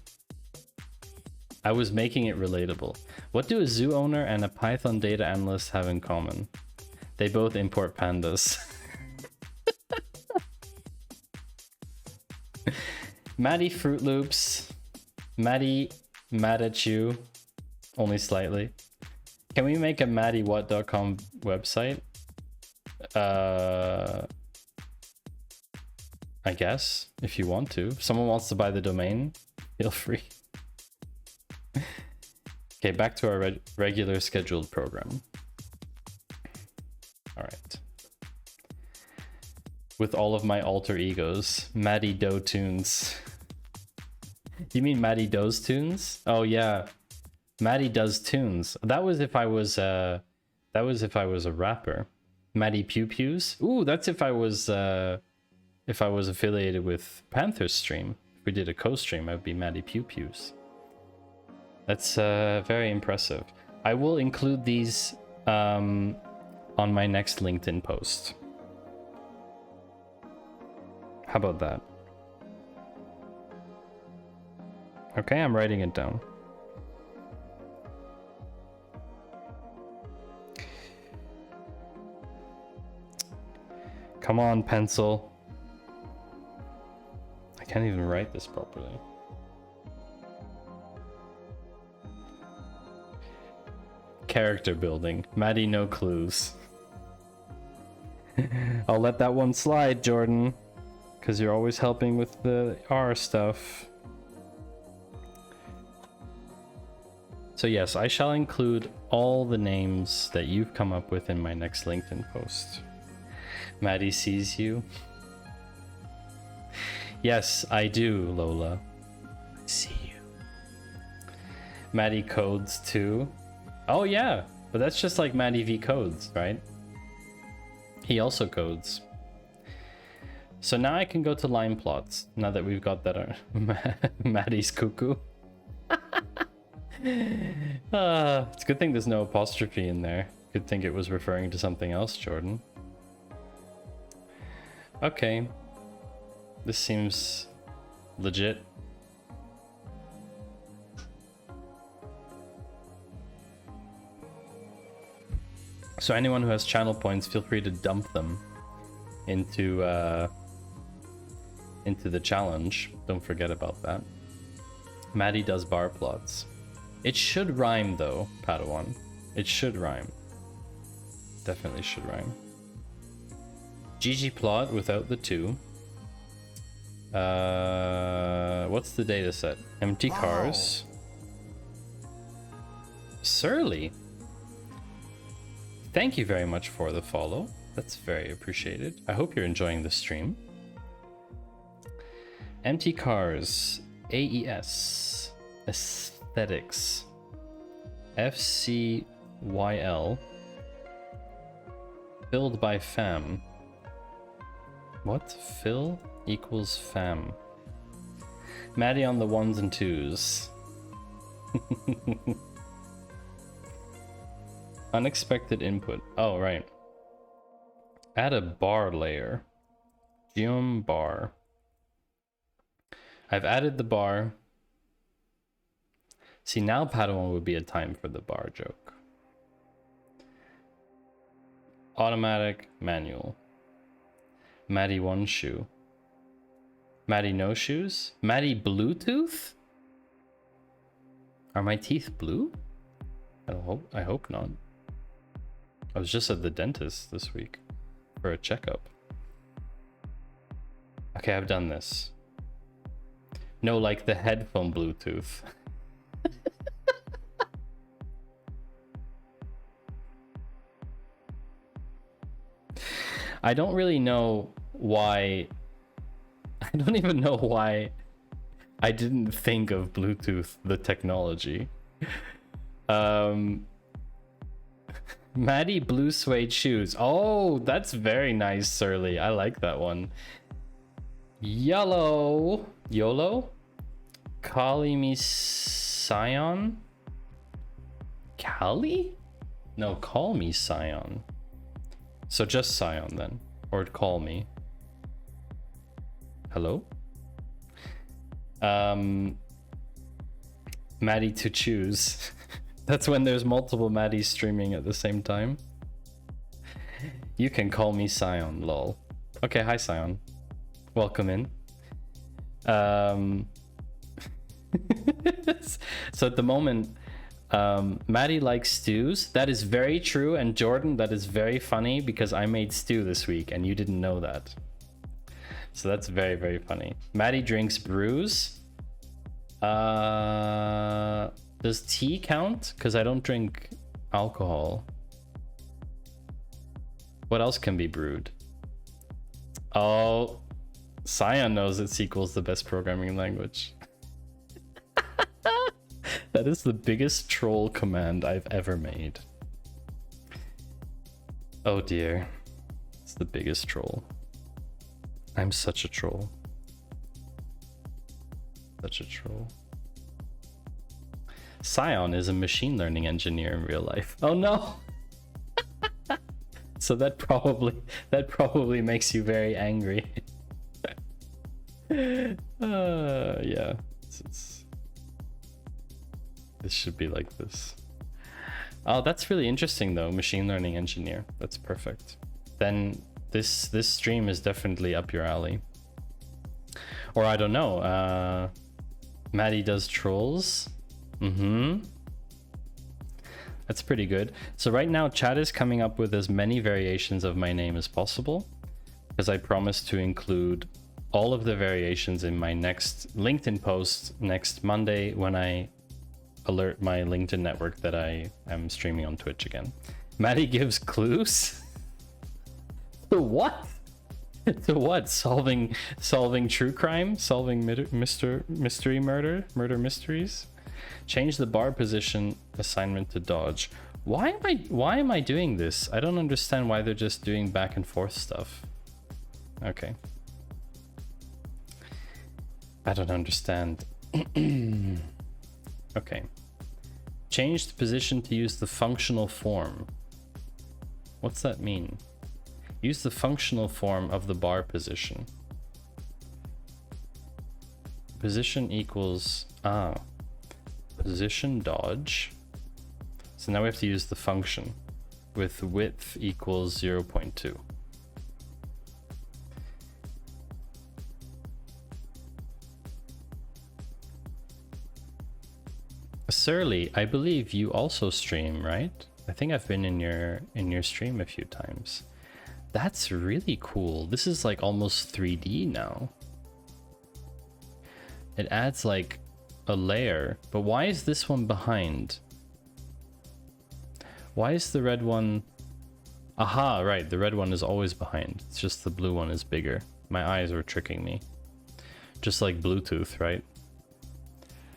I was making it relatable. What do a zoo owner and a Python data analyst have in common? They both import pandas. Maddie Fruit Loops. Maddie mad at you. Only slightly. Can we make a maddywhat.com website? I guess, if you want to. If someone wants to buy the domain, feel free. Okay, back to our regular scheduled program. All right. With all of my alter egos, Maddie Doe Tunes. You mean Maddie Doe's Tunes? Oh yeah, Maddie does tunes. That was if I was a rapper. Maddie Pew Pews. Ooh, that's if I was affiliated with Panther's stream. If we did a co-stream, I'd be Maddie Pew Pews. That's very impressive. I will include these on my next LinkedIn post. How about that? Okay, I'm writing it down. Come on, pencil. I can't even write this properly. Character building. Maddie, no clues. I'll let that one slide, Jordan, because you're always helping with the R stuff. So yes, I shall include all the names that you've come up with in my next LinkedIn post. Maddie sees you. Yes, I do, Lola. I see you. Maddie codes too. Oh yeah, but that's just like Maddie V codes, right? He also codes. So now I can go to line plots, now that we've got that Maddie's cuckoo. It's a good thing there's no apostrophe in there. Good thing it was referring to something else, Jordan. Okay. This seems legit. So anyone who has channel points, feel free to dump them into the challenge. Don't forget about that. Maddie does bar plots. It should rhyme though, Padawan. It should rhyme. Definitely should rhyme. ggplot without the 2. What's the data set? Empty cars. Surly. Thank you very much for the follow. That's very appreciated. I hope you're enjoying the stream. Empty cars. AES. Aesthetics. FCYL. Filled by fam. What? Fill equals fam. Maddie on the 1s and 2s. Unexpected input. Oh, right. Add a bar layer. Geom bar. I've added the bar. See, now Padawan would be a time for the bar joke. Automatic, manual. Maddie 1 shoe. Maddie no shoes? Maddie Bluetooth? Are my teeth blue? I hope not. I was just at the dentist this week for a checkup. Okay, I've done this. No, like the headphone Bluetooth. I don't really know why. I don't even know why I didn't think of Bluetooth, the technology. Maddie blue suede shoes. Oh, that's very nice, Surly. I like that one. YOLO. Kali me Sion. Callie? No, call me Scion. So just Scion then. Or call me. Hello? Maddie to choose. That's when there's multiple Maddies streaming at the same time. You can call me Scion, lol. Okay, hi Scion. Welcome in. So at the moment, Maddie likes stews. That is very true. And Jordan, that is very funny because I made stew this week and you didn't know that. So that's very, very funny. Maddie drinks brews. Does tea count? Because I don't drink alcohol. What else can be brewed? Oh, Scion knows that SQL is the best programming language. That is the biggest troll command I've ever made. Oh dear. It's the biggest troll. I'm such a troll. Such a troll. Scion is a machine learning engineer in real life. Oh no! So that probably makes you very angry. Yeah. This should be like this. Oh, that's really interesting though. Machine learning engineer. That's perfect. Then this stream is definitely up your alley. Or I don't know. Maddie does trolls. That's pretty good. So right now chat is coming up with as many variations of my name as possible, because I promised to include all of the variations in my next LinkedIn post next Monday when I alert my LinkedIn network that I am streaming on Twitch again. Maddie gives clues? To what? To what? Solving true crime? Solving mystery murder mysteries? Change the bar position assignment to dodge. Why am I doing this? I don't understand why they're just doing back and forth stuff. Okay. I don't understand. Okay. Change the position to use the functional form. What's that mean? Use the functional form of the bar position. Position equals position dodge. So now we have to use the function with width equals 0.2. Surly, I believe you also stream, right? I think I've been in your stream a few times. That's really cool. This is like almost 3D now. It adds like a layer, but why is this one behind? Why is the red one? Aha, right, the red one is always behind. It's just the blue one is bigger. My eyes were tricking me. Just like Bluetooth, right?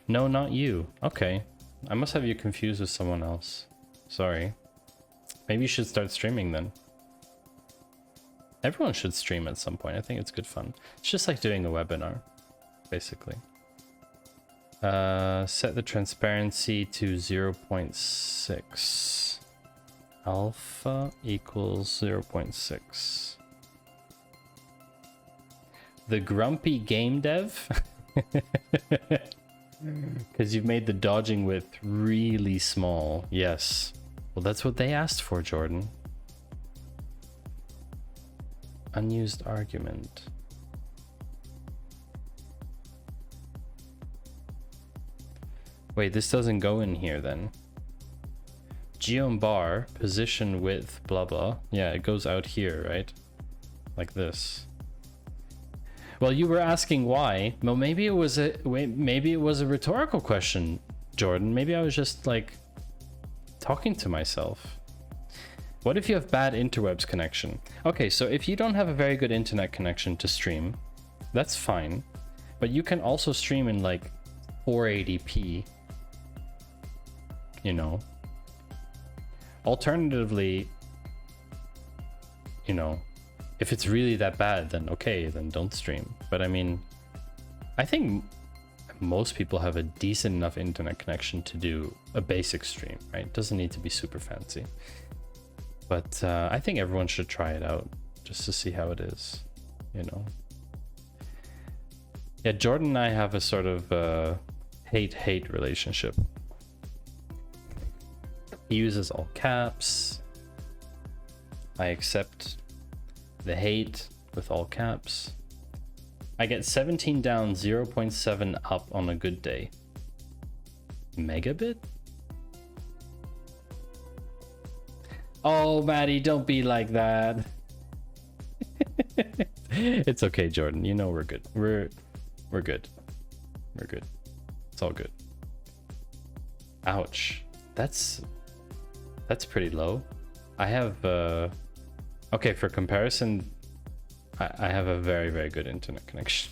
No, not you. Okay. I must have you confused with someone else. Sorry. Maybe you should start streaming then. Everyone should stream at some point. I think it's good fun. It's just like doing a webinar, basically. Set the transparency to 0.6. Alpha equals 0.6. The grumpy game dev? Because you've made the dodging width really small. Yes. Well, that's what they asked for, Jordan. Unused argument. Wait, this doesn't go in here then. Geom bar, position width, blah blah. Yeah, it goes out here, right? Like this. Well, you were asking why. Well, maybe it was a rhetorical question, Jordan. Maybe I was just like talking to myself. What if you have bad interwebs connection? Okay, so if you don't have a very good internet connection to stream, that's fine. But you can also stream in like 480p. You know. Alternatively, you know, if it's really that bad, then okay, then don't stream. But I mean, I think most people have a decent enough internet connection to do a basic stream, right? It doesn't need to be super fancy. But I think everyone should try it out just to see how it is, you know? Yeah, Jordan and I have a sort of hate-hate relationship. He uses all caps. I accept the hate with all caps. I get 17 down, 0.7 up on a good day. Megabit? Oh, Maddie, don't be like that. It's okay, Jordan. You know we're good. We're good. We're good. It's all good. Ouch. That's pretty low. I have okay, for comparison, I have a very, very good internet connection.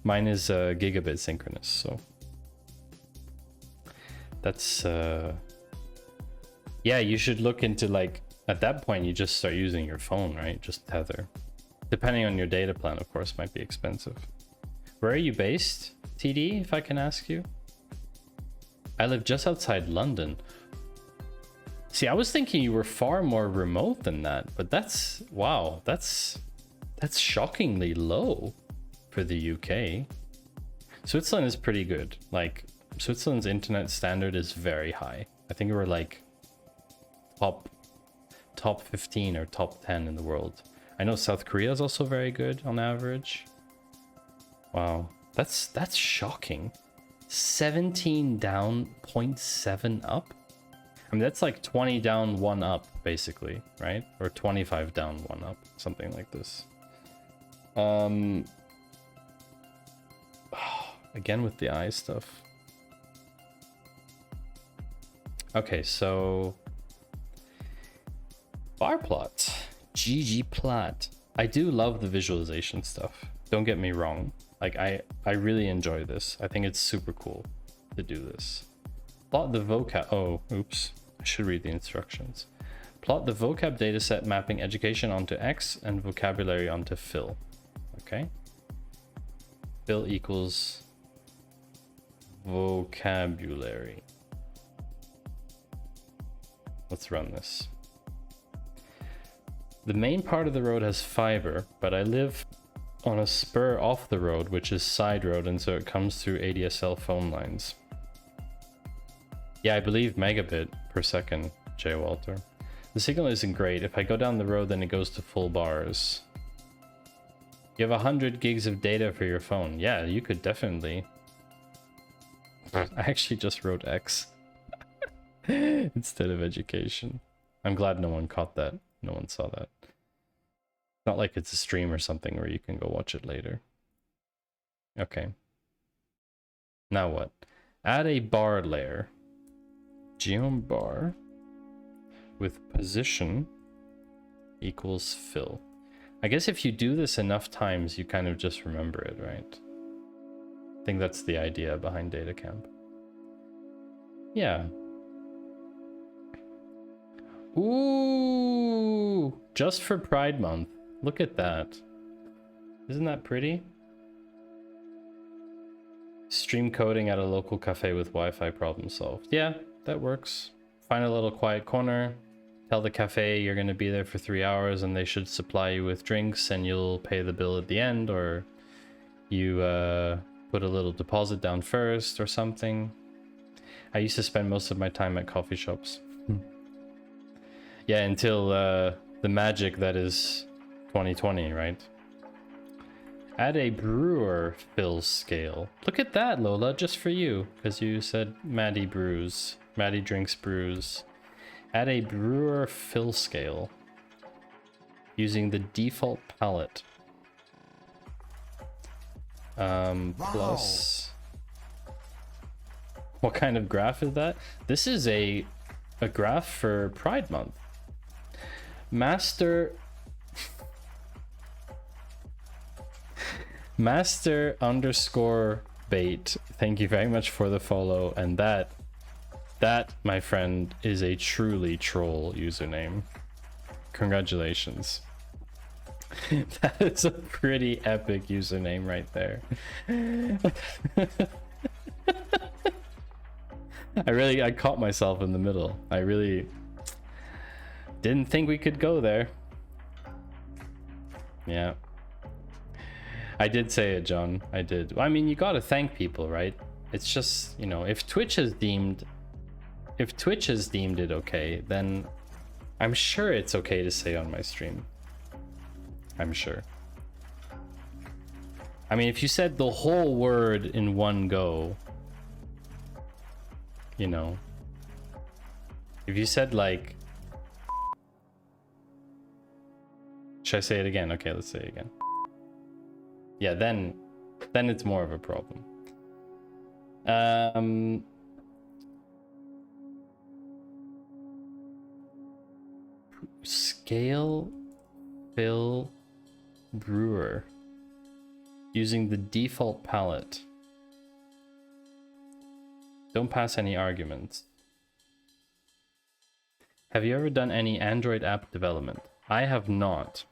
Mine is gigabit synchronous, so that's yeah, you should look into, like, at that point you just start using your phone, right? Just tether. Depending on your data plan, of course, might be expensive. Where are you based, TD, if I can ask you? I live just outside London. See, I was thinking you were far more remote than that, but that's, wow, that's shockingly low for the UK. Switzerland is pretty good. Like, Switzerland's internet standard is very high. I think we're like top 15 or top 10 in the world. I know South Korea is also very good on average. Wow, that's shocking. 17 down, 0.7 up. I mean, that's like 20 down, 1 up, basically, right? Or 25 down, 1 up, something like this. Again with the eye stuff. Okay, so bar plot, GG plot. I do love the visualization stuff. Don't get me wrong. Like, I really enjoy this. I think it's super cool to do this. Plot the vocab. Oh, oops. I should read the instructions. Plot the vocab dataset mapping education onto X and vocabulary onto fill. Okay. Fill equals vocabulary. Let's run this. The main part of the road has fiber, but I live on a spur off the road, which is side road, and so it comes through ADSL phone lines. Yeah, I believe megabit per second, Jay Walter. The signal isn't great. If I go down the road, then it goes to full bars. You have 100 gigs of data for your phone. Yeah, you could definitely. I actually just wrote X instead of education. I'm glad no one caught that. No one saw that. Not like it's a stream or something where you can go watch it later. Okay. Now what? Add a bar layer. Geom bar with position equals fill. I guess if you do this enough times, you kind of just remember it, right? I think that's the idea behind data camp. Yeah. Ooh, just for Pride Month. Look at that. Isn't that pretty? Stream coding at a local cafe with Wi-Fi, problem solved. Yeah, that works. Find a little quiet corner. Tell the cafe you're going to be there for 3 hours and they should supply you with drinks and you'll pay the bill at the end, or you put a little deposit down first or something. I used to spend most of my time at coffee shops. Yeah, until the magic that is 2020, right? Add a brewer fill scale. Look at that, Lola, just for you, because you said Maddie brews. Maddie drinks brews. Add a brewer fill scale using the default palette. Plus, what kind of graph is that? This is a graph for Pride Month. Master underscore bait. Thank you very much for the follow. And that, my friend, is a truly troll username. Congratulations. That is a pretty epic username right there. I caught myself in the middle. I really didn't think we could go there. Yeah. I did say it, John. I did. Well, I mean, you gotta thank people, right? It's just, you know, if Twitch has deemed it okay, then I'm sure it's okay to say on my stream. I'm sure. I mean, if you said the whole word in one go, you know, if you said like, should I say it again? Okay, let's say it again. Yeah, then it's more of a problem. Scale fill brewer using the default palette. Don't pass any arguments. Have you ever done any Android app development? I have not.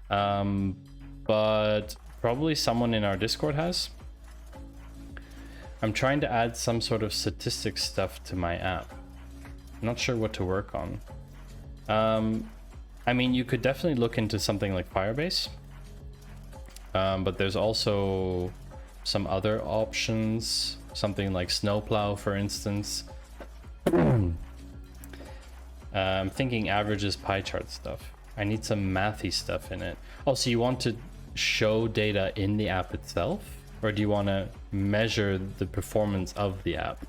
But probably someone in our Discord has. I'm trying to add some sort of statistics stuff to my app. I'm not sure what to work on. I mean, you could definitely look into something like Firebase. But there's also some other options, something like Snowplow, for instance. I'm thinking averages, pie chart stuff. I need some mathy stuff in it. Oh, so you want to show data in the app itself? Or do you want to measure the performance of the app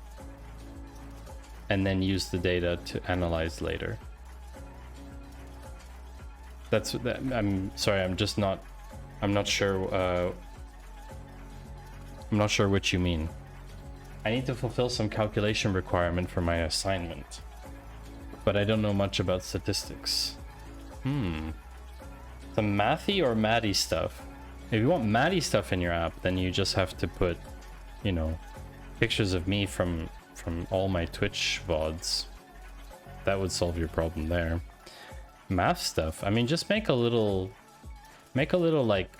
and then use the data to analyze later? I'm sorry, I'm not sure. I'm not sure what you mean. I need to fulfill some calculation requirement for my assignment, but I don't know much about statistics. Some mathy or matty stuff. If you want matty stuff in your app, then you just have to put, you know, pictures of me from all my Twitch VODs. That would solve your problem there. Math stuff, I mean, just make a little like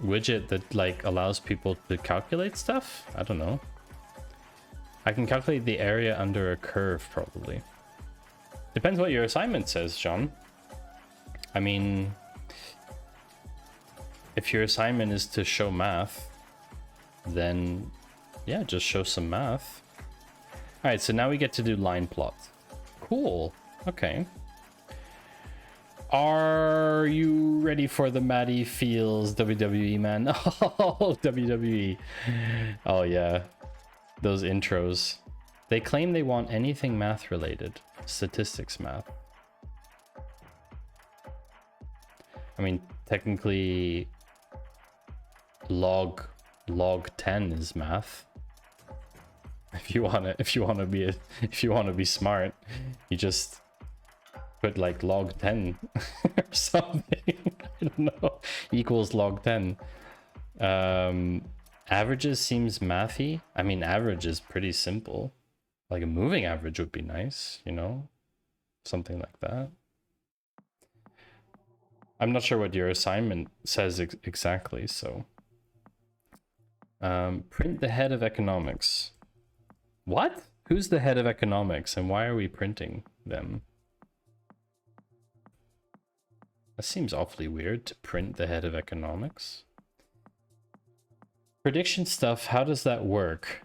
widget that like allows people to calculate stuff. I don't know. I can calculate the area under a curve, probably. Depends what your assignment says, John. I mean, if your assignment is to show math, then yeah, just show some math. All right, so now we get to do line plots. Cool. Okay. Are you ready for the Matty Feels WWE, man? Oh, WWE. Oh, yeah. Those intros. They claim they want anything math related. Statistics math. I mean, technically, log 10 is math. If you wanna be smart, you just put like log 10 or something. I don't know. Equals log 10. Averages seems mathy. I mean, average is pretty simple. Like a moving average would be nice, you know, something like that. I'm not sure what your assignment says exactly, so. Print the head of economics. What? Who's the head of economics and why are we printing them? That seems awfully weird to print the head of economics. Prediction stuff, how does that work?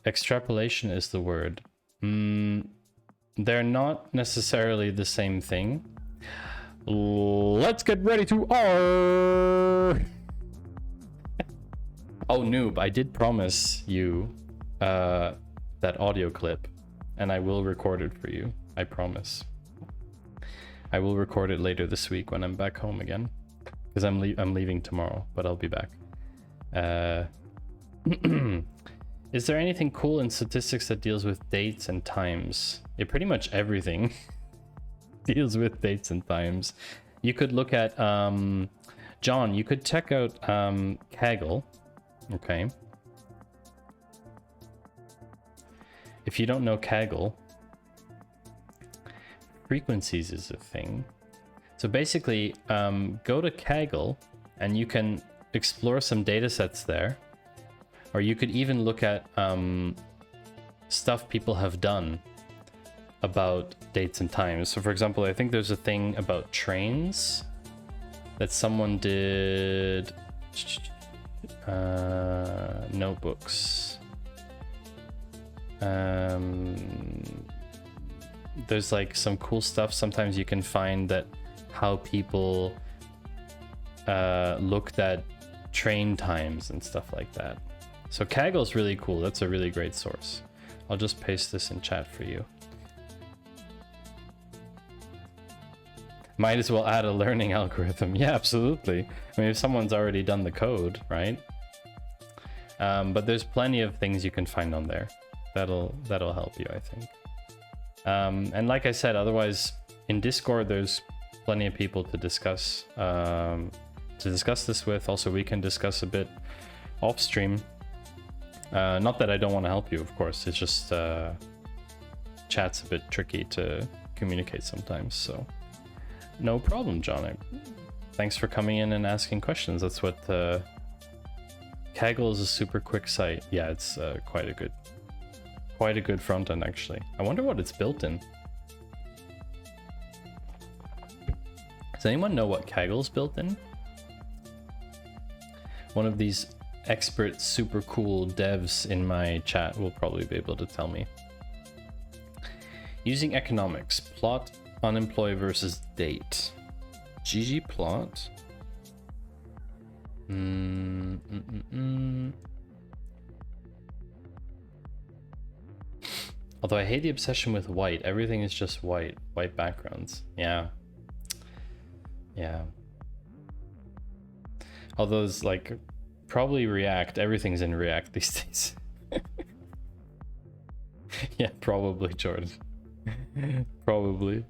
Extrapolation is the word. They're not necessarily the same thing. Let's get ready to R. Oh, noob, I did promise you that audio clip, and I will record it for you. I promise. I will record it later this week when I'm back home again, because I'm leaving tomorrow, but I'll be back. Is there anything cool in statistics that deals with dates and times? Yeah, pretty much everything deals with dates and times. You could look at John. You could check out Kaggle. Okay. If you don't know Kaggle, frequencies is a thing. So So basically, go to Kaggle and you can explore some data sets there. Or you could even look at stuff people have done about dates and times. So for example, I think there's a thing about trains that someone did. Notebooks. There's like some cool stuff. Sometimes you can find that how people looked at train times and stuff like that. So Kaggle's really cool. That's a really great source. I'll just paste this in chat for you. Might as well add a learning algorithm. Yeah, absolutely. I mean, if someone's already done the code, right? But there's plenty of things you can find on there. That'll help you, I think. And like I said, otherwise in Discord, there's plenty of people to discuss this with. Also, we can discuss a bit off stream. Not that I don't want to help you, of course. It's just chat's a bit tricky to communicate sometimes. So no problem, John. Thanks for coming in and asking questions. That's what Kaggle is a super quick site. Yeah, it's quite a good front end actually. I wonder what it's built in. Does anyone know what Kaggle's built in? One of these expert super cool devs in my chat will probably be able to tell me. Using economics, plot unemployed versus date. ggplot. Although I hate the obsession with white. Everything is just white backgrounds. Yeah. Although it's like probably React. Everything's in React these days. Yeah, probably, Jordan. Probably.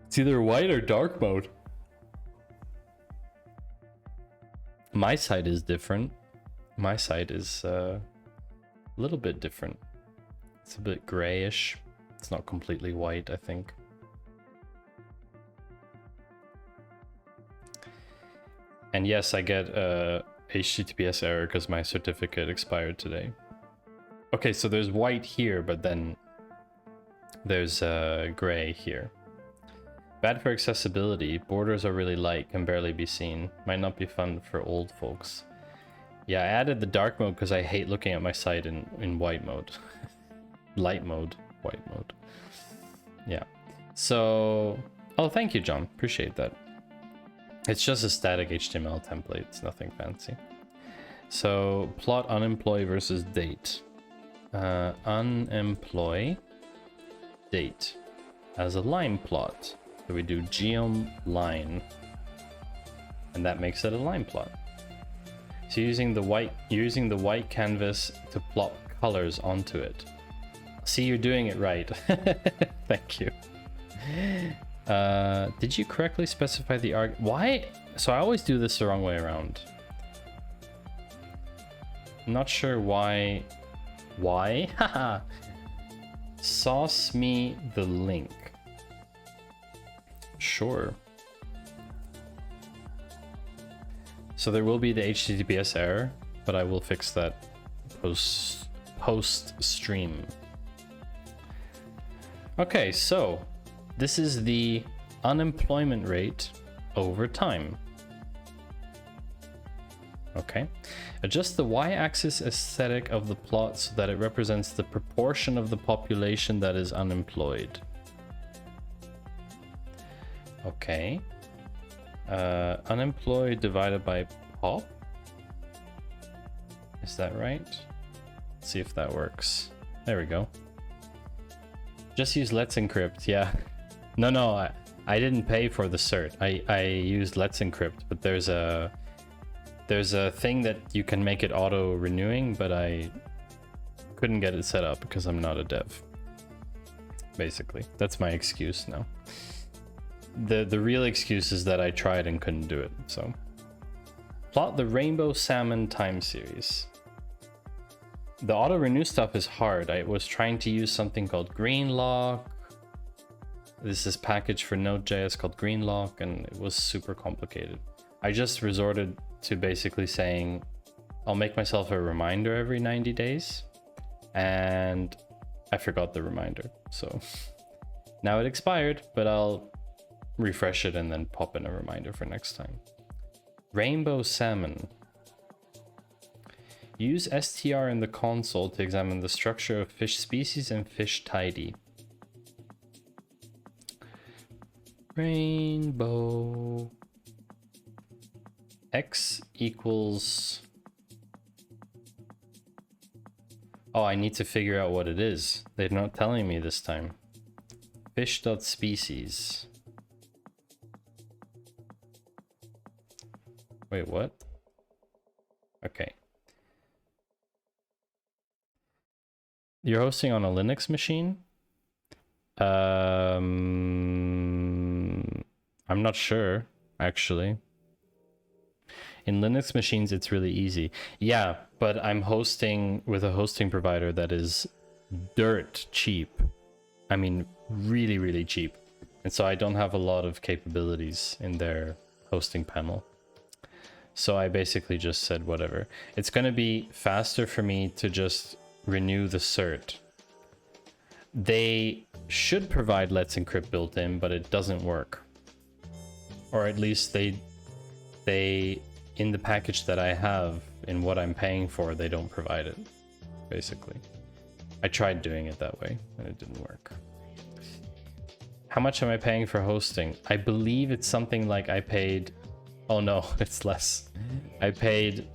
It's either white or dark mode. My side is different. My side is a little bit different. It's a bit grayish. It's not completely white, I think. And yes, I get a HTTPS error because my certificate expired today. Okay, so there's white here, but then there's gray here. Bad for accessibility. Borders are really light, can barely be seen. Might not be fun for old folks. Yeah, I added the dark mode because I hate looking at my site in white mode. Light mode, white mode. Yeah. So, oh, thank you, John. Appreciate that. It's just a static HTML template. It's nothing fancy. So, plot unemployed versus date. Unemployed date as a line plot. So we do geom line, and that makes it a line plot. So you're using the white canvas to plot colors onto it. See, you're doing it right. Thank you. Did you correctly specify the arg? Why? So I always do this the wrong way around. I'm not sure why. Why? Haha. Sauce me the link. Sure. So there will be the HTTPS error, but I will fix that post stream. Okay, so this is the unemployment rate over time. Okay. Adjust the y-axis aesthetic of the plot so that it represents the proportion of the population that is unemployed. Okay. Unemployed divided by pop. Is that right? Let's see if that works. There we go. Just use Let's Encrypt. Yeah. No, I didn't pay for the cert. I used Let's Encrypt, but there's a thing that you can make it auto renewing, but I couldn't get it set up because I'm not a dev. Basically, that's my excuse now. The real excuse is that I tried and couldn't do it. So plot the rainbow salmon time series. The auto renew stuff is hard. I was trying to use something called Greenlock. This is package for Node.js called Greenlock, and it was super complicated. I just resorted to basically saying, I'll make myself a reminder every 90 days. And I forgot the reminder. So now it expired, but I'll refresh it and then pop in a reminder for next time. Rainbow salmon. Use str in the console to examine the structure of fish species and fish tidy. Rainbow. X equals... Oh, I need to figure out what it is. They're not telling me this time. Fish.species. Wait, what? Okay. You're hosting on a Linux machine? I'm not sure, actually. In Linux machines, it's really easy. Yeah, but I'm hosting with a hosting provider that is dirt cheap. I mean, really, really cheap. And so I don't have a lot of capabilities in their hosting panel. So I basically just said whatever. It's going to be faster for me to just renew the cert. They should provide Let's Encrypt built in, but it doesn't work. Or at least they in the package that I have, in what I'm paying for, they don't provide it, basically. I tried doing it that way, and it didn't work. How much am I paying for hosting? I believe it's something like I paid... Oh no, it's less. I paid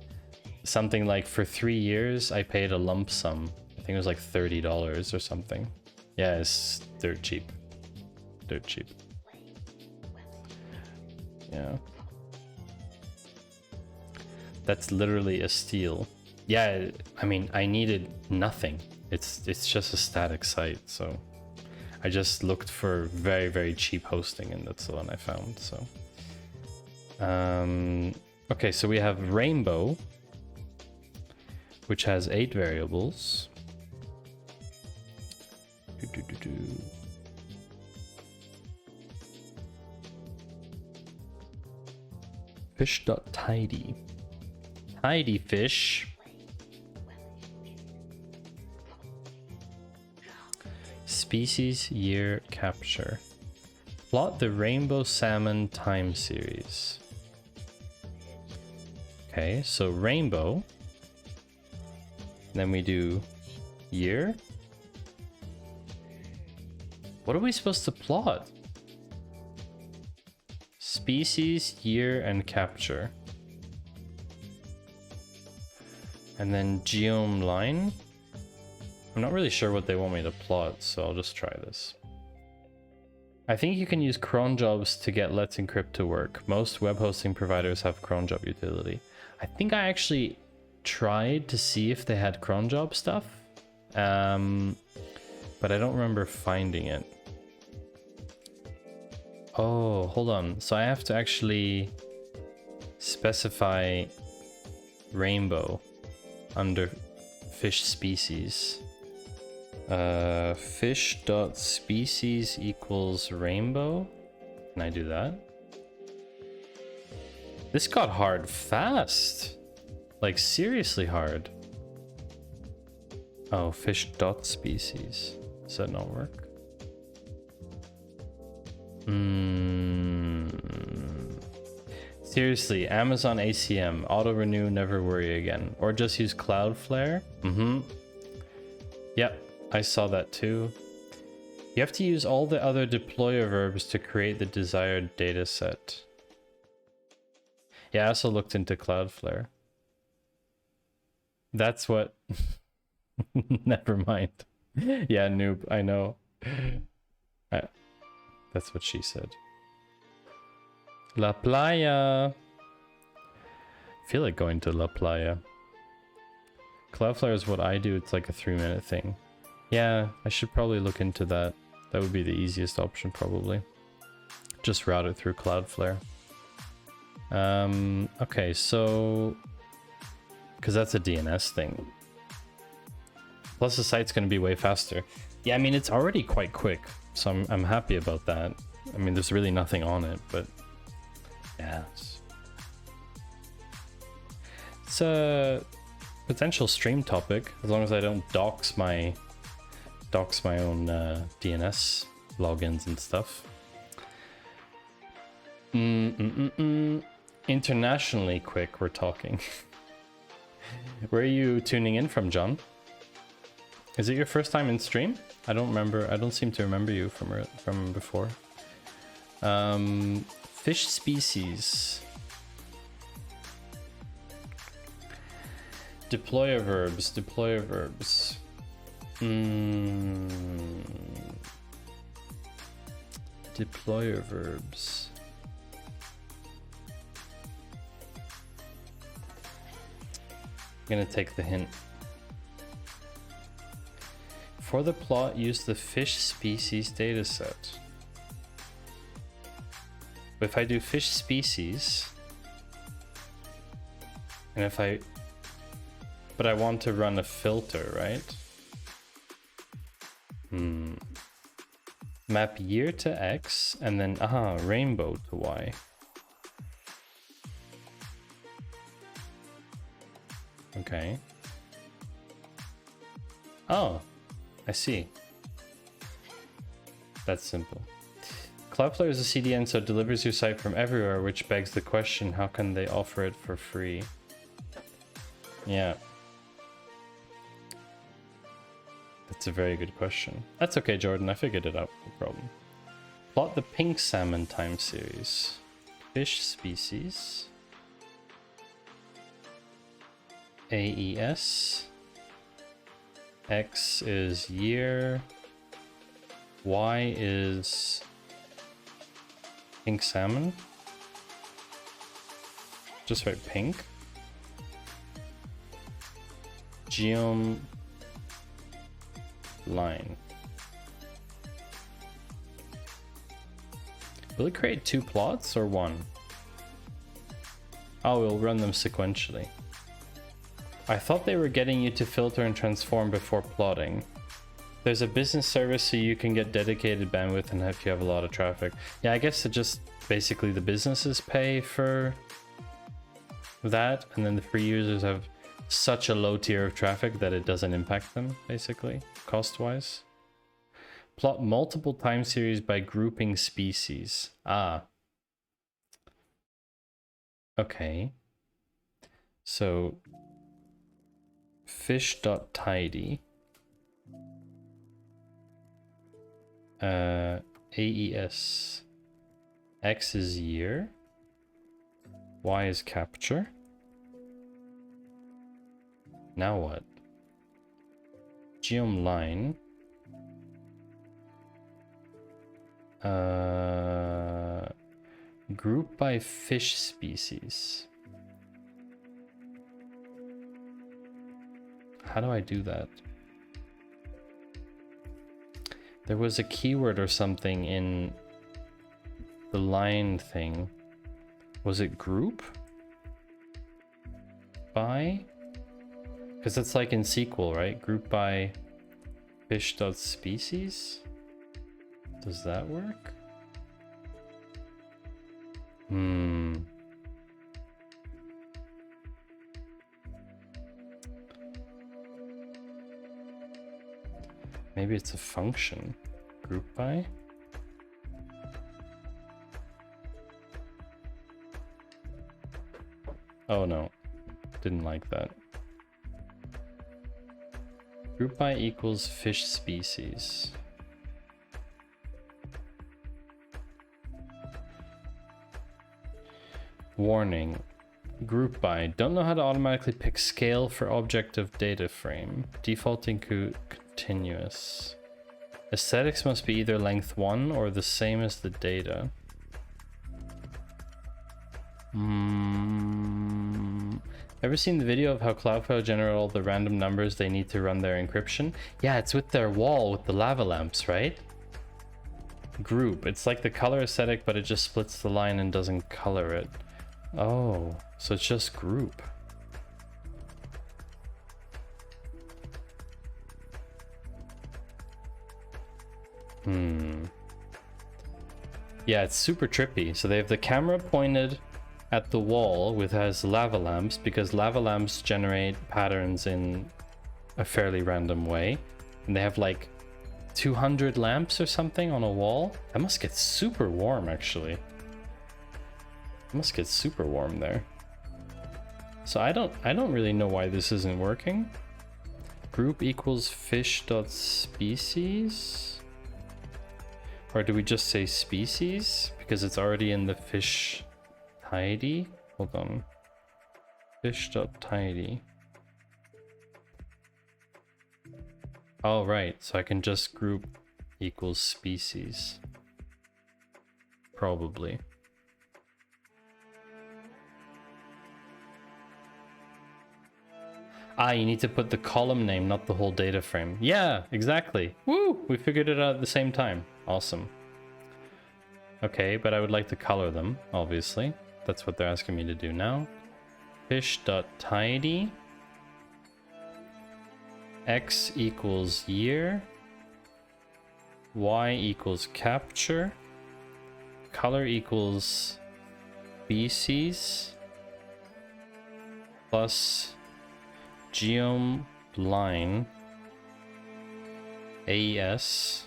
something like for 3 years, I paid a lump sum. I think it was like $30 or something. Yeah, it's dirt cheap. Dirt cheap. Yeah. That's literally a steal. Yeah, I mean, I needed nothing. It's just a static site, so I just looked for very, very cheap hosting, and that's the one I found. So okay, so we have Rainbow, which has 8 variables. Fish.tidy. Tidy fish. Species year capture. Plot the rainbow salmon time series. Okay, so rainbow. Then we do year. What are we supposed to plot? Species, year, and capture. And then geom line. I'm not really sure what they want me to plot, so I'll just try this. I think you can use cron jobs to get Let's Encrypt to work. Most web hosting providers have cron job utility. I think I actually tried to see if they had cron job stuff, but I don't remember finding it. Oh, hold on. So I have to actually specify rainbow under fish species. Fish.species equals rainbow. Can I do that? This got hard fast. Like seriously hard. Oh, fish.species. Does that not work? Seriously, Amazon ACM, auto renew, never worry again. Or just use Cloudflare. Yep, I saw that too. You have to use all the other deployer verbs to create the desired data set. Yeah, I also looked into Cloudflare. That's what... Never mind. Yeah, noob, I know. That's what she said. La Playa. I feel like going to La Playa. Cloudflare is what I do. It's like a 3-minute thing. Yeah, I should probably look into that. That would be the easiest option, probably. Just route it through Cloudflare. Okay, so... Because that's a DNS thing. Plus the site's going to be way faster. Yeah, I mean, it's already quite quick, so I'm happy about that. I mean, there's really nothing on it, but yeah. It's a potential stream topic, as long as I don't dox my own DNS logins and stuff. Internationally quick, we're talking. Where are you tuning in from, John? Is it your first time in stream? I don't remember. I don't seem to remember you from before. Fish species. Deployer verbs. Deployer verbs. Deployer verbs. I'm gonna take the hint. For the plot, use the fish species dataset. If I do fish species, and if I, but I want to run a filter, right? Map year to X, and then, rainbow to Y. Okay. Oh, I see. That's simple. Cloudflare is a CDN, so it delivers your site from everywhere, which begs the question, how can they offer it for free? Yeah. That's a very good question. That's okay, Jordan. I figured it out. No problem. Plot the pink salmon time series. Fish species. AES. X is year. Y is pink salmon. Just write pink. Geom line. Will it create 2 plots or 1? Oh, we'll run them sequentially. I thought they were getting you to filter and transform before plotting. There's a business service so you can get dedicated bandwidth and if you have a lot of traffic. Yeah, I guess it just basically the businesses pay for that, and then the free users have such a low tier of traffic that it doesn't impact them, basically, cost-wise. Plot multiple time series by grouping species. Ah. Okay. So fish.tidy. AES. X is year. Y is capture. Now what? Geom line. Group by fish species. How do I do that? There was a keyword or something in the line thing. Was it group by? Because it's like in SQL, right? Group by fish.species. Does that work? Maybe it's a function. Group by? Oh no, didn't like that. Group by equals fish species. Warning. Group by. Don't know how to automatically pick scale for object of data frame. Defaulting continuous. Aesthetics must be either length 1 or the same as the data. Ever seen the video of how Cloudflare generate all the random numbers they need to run their encryption? Yeah, it's with their wall with the lava lamps, right? Group. It's like the color aesthetic, but it just splits the line and doesn't color it. Oh, so it's just group. Yeah, it's super trippy. So they have the camera pointed at the wall with has lava lamps, because lava lamps generate patterns in a fairly random way. And they have like 200 lamps or something on a wall. That must get super warm, actually. It must get super warm there. So I don't really know why this isn't working. Group equals fish.species. Or do we just say species? Because it's already in the fish tidy. Hold on. Fish.tidy. Oh, right. So I can just group equals species. Probably. Ah, you need to put the column name, not the whole data frame. Yeah, exactly. Woo! We figured it out at the same time. Awesome. Okay, but I would like to color them, obviously. That's what they're asking me to do now. Fish.tidy. X equals year. Y equals capture. Color equals species. Plus geom line AES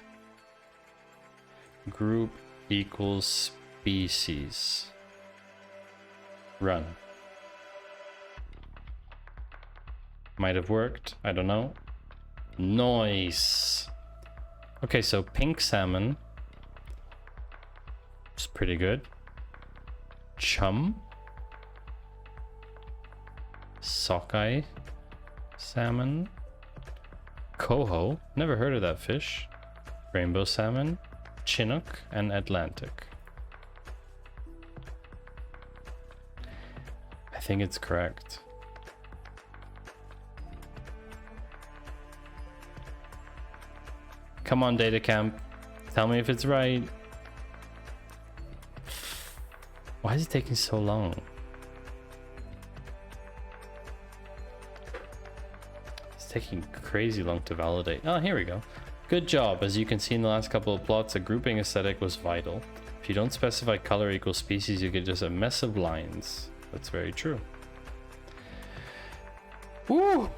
group equals species. Run. Might have worked, I don't know. Nice. Okay, so pink salmon is pretty good. Chum. Sockeye salmon. Coho, never heard of that fish. Rainbow salmon, Chinook, and Atlantic. I think it's correct. Come on, data camp. Tell me if it's right. Why is it taking so long? Taking crazy long to validate. Oh, here we go. Good job. As you can see in the last couple of plots, a grouping aesthetic was vital. If you don't specify color equals species, you get just a mess of lines. That's very true. Woo!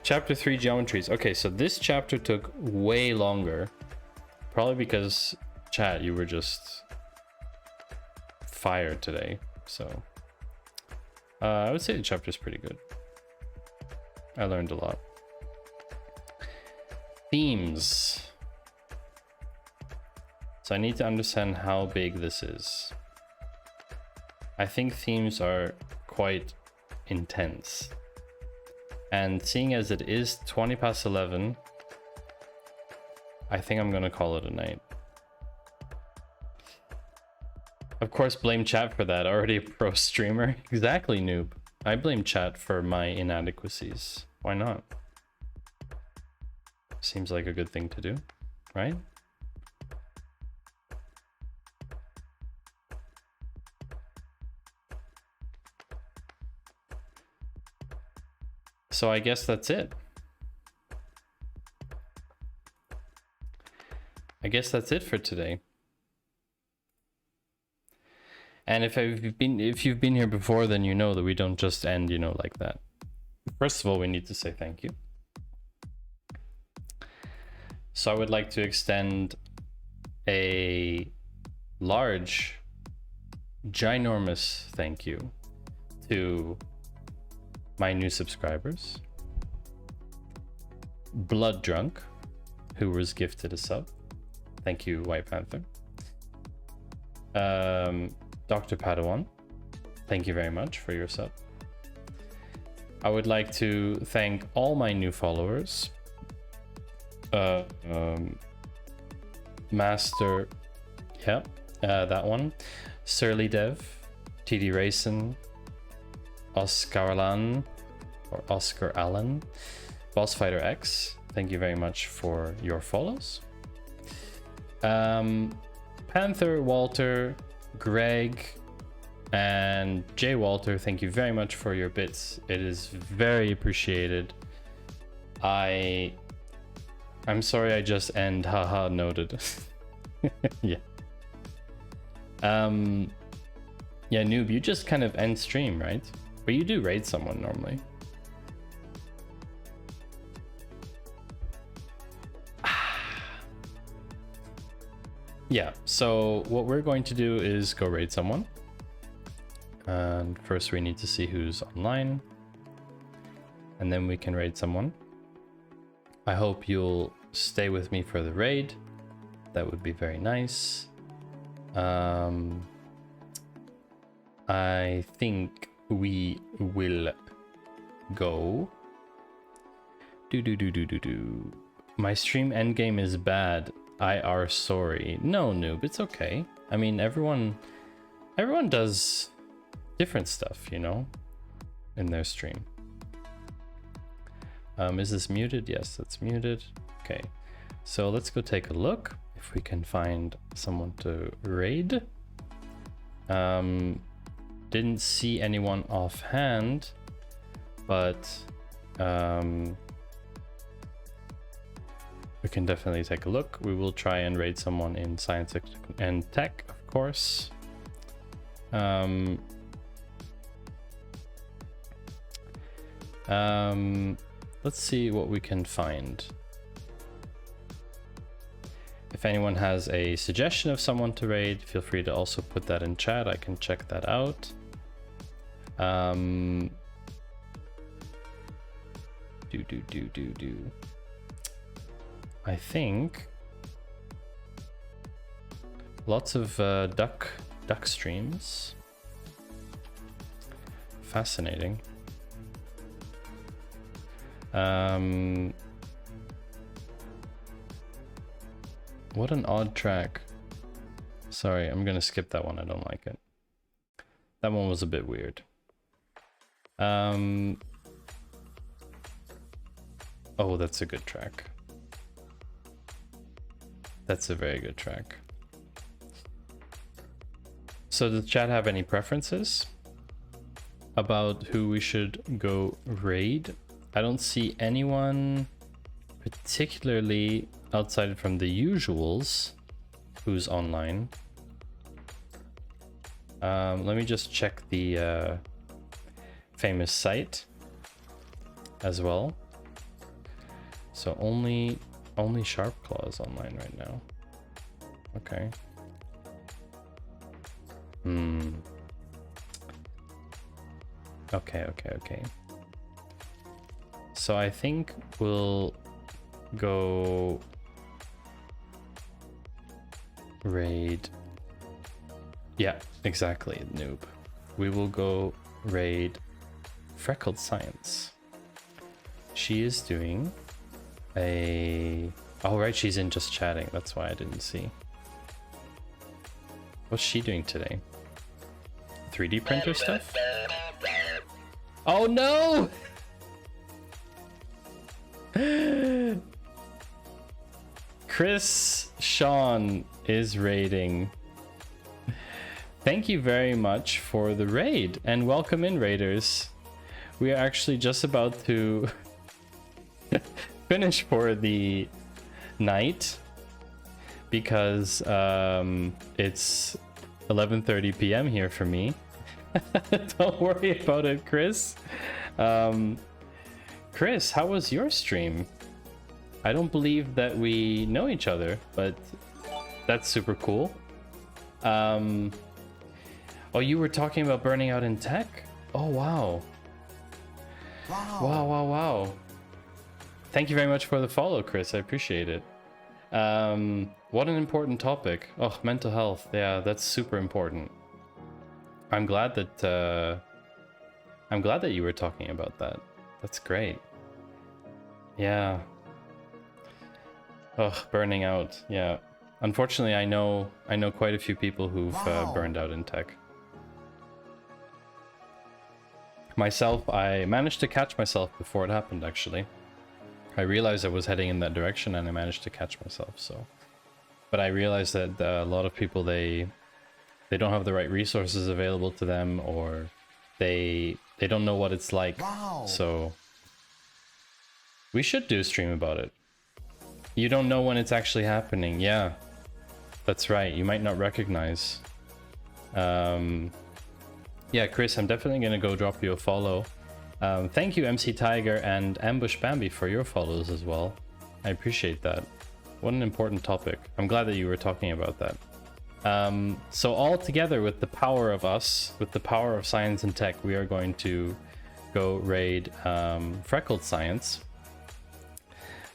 Chapter 3, geometries. Okay, so this chapter took way longer. Probably because, chat, you were just fired today. So, I would say the chapter's pretty good. I learned a lot. Themes. So I need to understand how big this is. I think themes are quite intense. And seeing as it is 20 past 11, I think I'm gonna call it a night. Of course, blame chat for that. Already a pro streamer. Exactly, noob. I blame chat for my inadequacies. Why not? Seems like a good thing to do, right? So I guess that's it. I guess that's it for today. And if you've been here before, then you know that we don't just end, you know, like that. First of all, we need to say thank you. So I would like to extend a large, ginormous thank you to my new subscribers. Blood Drunk, who was gifted a sub. Thank you, White Panther. Dr. Padawan, thank you very much for your sub. I would like to thank all my new followers. Master, yeah, that one. Surly Dev, TD Racing, Oscar Allen, or Oscar Allen, Boss Fighter X, thank you very much for your follows. Panther, Walter, Greg, and Jay Walter, thank you very much for your bits. It is very appreciated. I'm sorry I just end, haha, noted. Yeah. Yeah, Noob, you just kind of end stream, right? But you do raid someone normally. Yeah, so what we're going to do is go raid someone. And first we need to see who's online. And then we can raid someone. I hope you'll stay with me for the raid. That would be very nice. I think we will go. My stream endgame is bad. I are sorry. No, Noob, it's okay. I mean, everyone does different stuff, you know, in their stream. Is this muted? Yes, that's muted. Okay, so let's go take a look if we can find someone to raid. Didn't see anyone offhand, but we can definitely take a look. We will try and raid someone in science and tech, of course. Let's see what we can find. If anyone has a suggestion of someone to raid, feel free to also put that in chat. I can check that out. I think lots of duck streams. Fascinating. What an odd track. Sorry, I'm gonna skip that one. I don't like it. That one was a bit weird. Oh, that's a good track. That's a very good track. So does chat have any preferences about who we should go raid? I don't see anyone particularly outside from the usuals who's online. Let me just check the famous site as well. So only Sharpclaw is online right now. Okay. Okay. So I think we'll go raid. Yeah, exactly, Noob. We will go raid Freckled Science. She is doing a... Oh, right, she's in just chatting. That's why I didn't see. What's she doing today? 3D printer stuff? Oh no! Chris Sean is raiding. Thank you very much for the raid and welcome in, raiders. We are actually just about to finish for the night because it's 11:30 p.m. here for me. Don't worry about it, Chris. Chris, how was your stream? I don't believe that we know each other, but that's super cool. Oh, you were talking about burning out in tech? Oh, wow. Wow. Thank you very much for the follow, Chris. I appreciate it. What an important topic. Oh, mental health. Yeah, that's super important. I'm glad that you were talking about that. That's great. Yeah. Oh, burning out. Yeah. Unfortunately, I know quite a few people who've burned out in tech. Myself, I managed to catch myself before it happened, actually. I realized I was heading in that direction and I managed to catch myself, so. But I realized that a lot of people, they don't have the right resources available to them, or they don't know what it's like. So we should do a stream about it. You don't know when it's actually happening. Yeah. That's right. You might not recognize. Yeah, Chris, I'm definitely going to go drop you a follow. Thank you, MC Tiger and Ambush Bambi, for your follows as well. I appreciate that. What an important topic. I'm glad that you were talking about that. So all together, with the power of us, with the power of science and tech, we are going to go raid Freckled Science.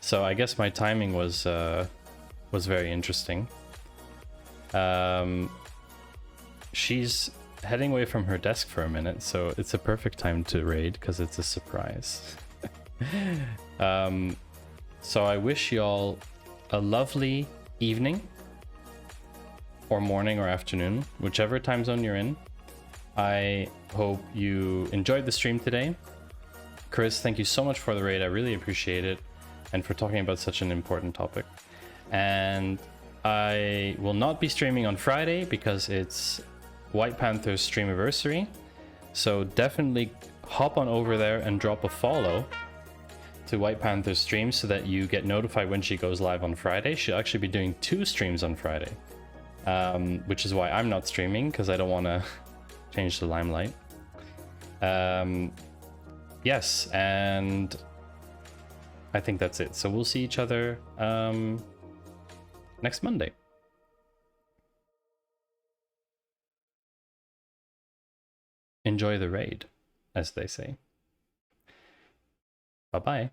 So I guess my timing was very interesting. She's heading away from her desk for a minute, so it's a perfect time to raid because it's a surprise. So I wish y'all a lovely evening or morning or afternoon, whichever time zone you're in. I hope you enjoyed the stream today. Chris, thank you so much for the raid. I really appreciate it, and for talking about such an important topic. And I will not be streaming on Friday because it's White Panther's streamiversary. So definitely hop on over there and drop a follow to White Panther's stream so that you get notified when she goes live on Friday. She'll actually be doing 2 streams on Friday, which is why I'm not streaming, because I don't want to change the limelight. Yes, and I think that's it. So we'll see each other next Monday. Enjoy the raid, as they say. Bye-bye.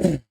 it.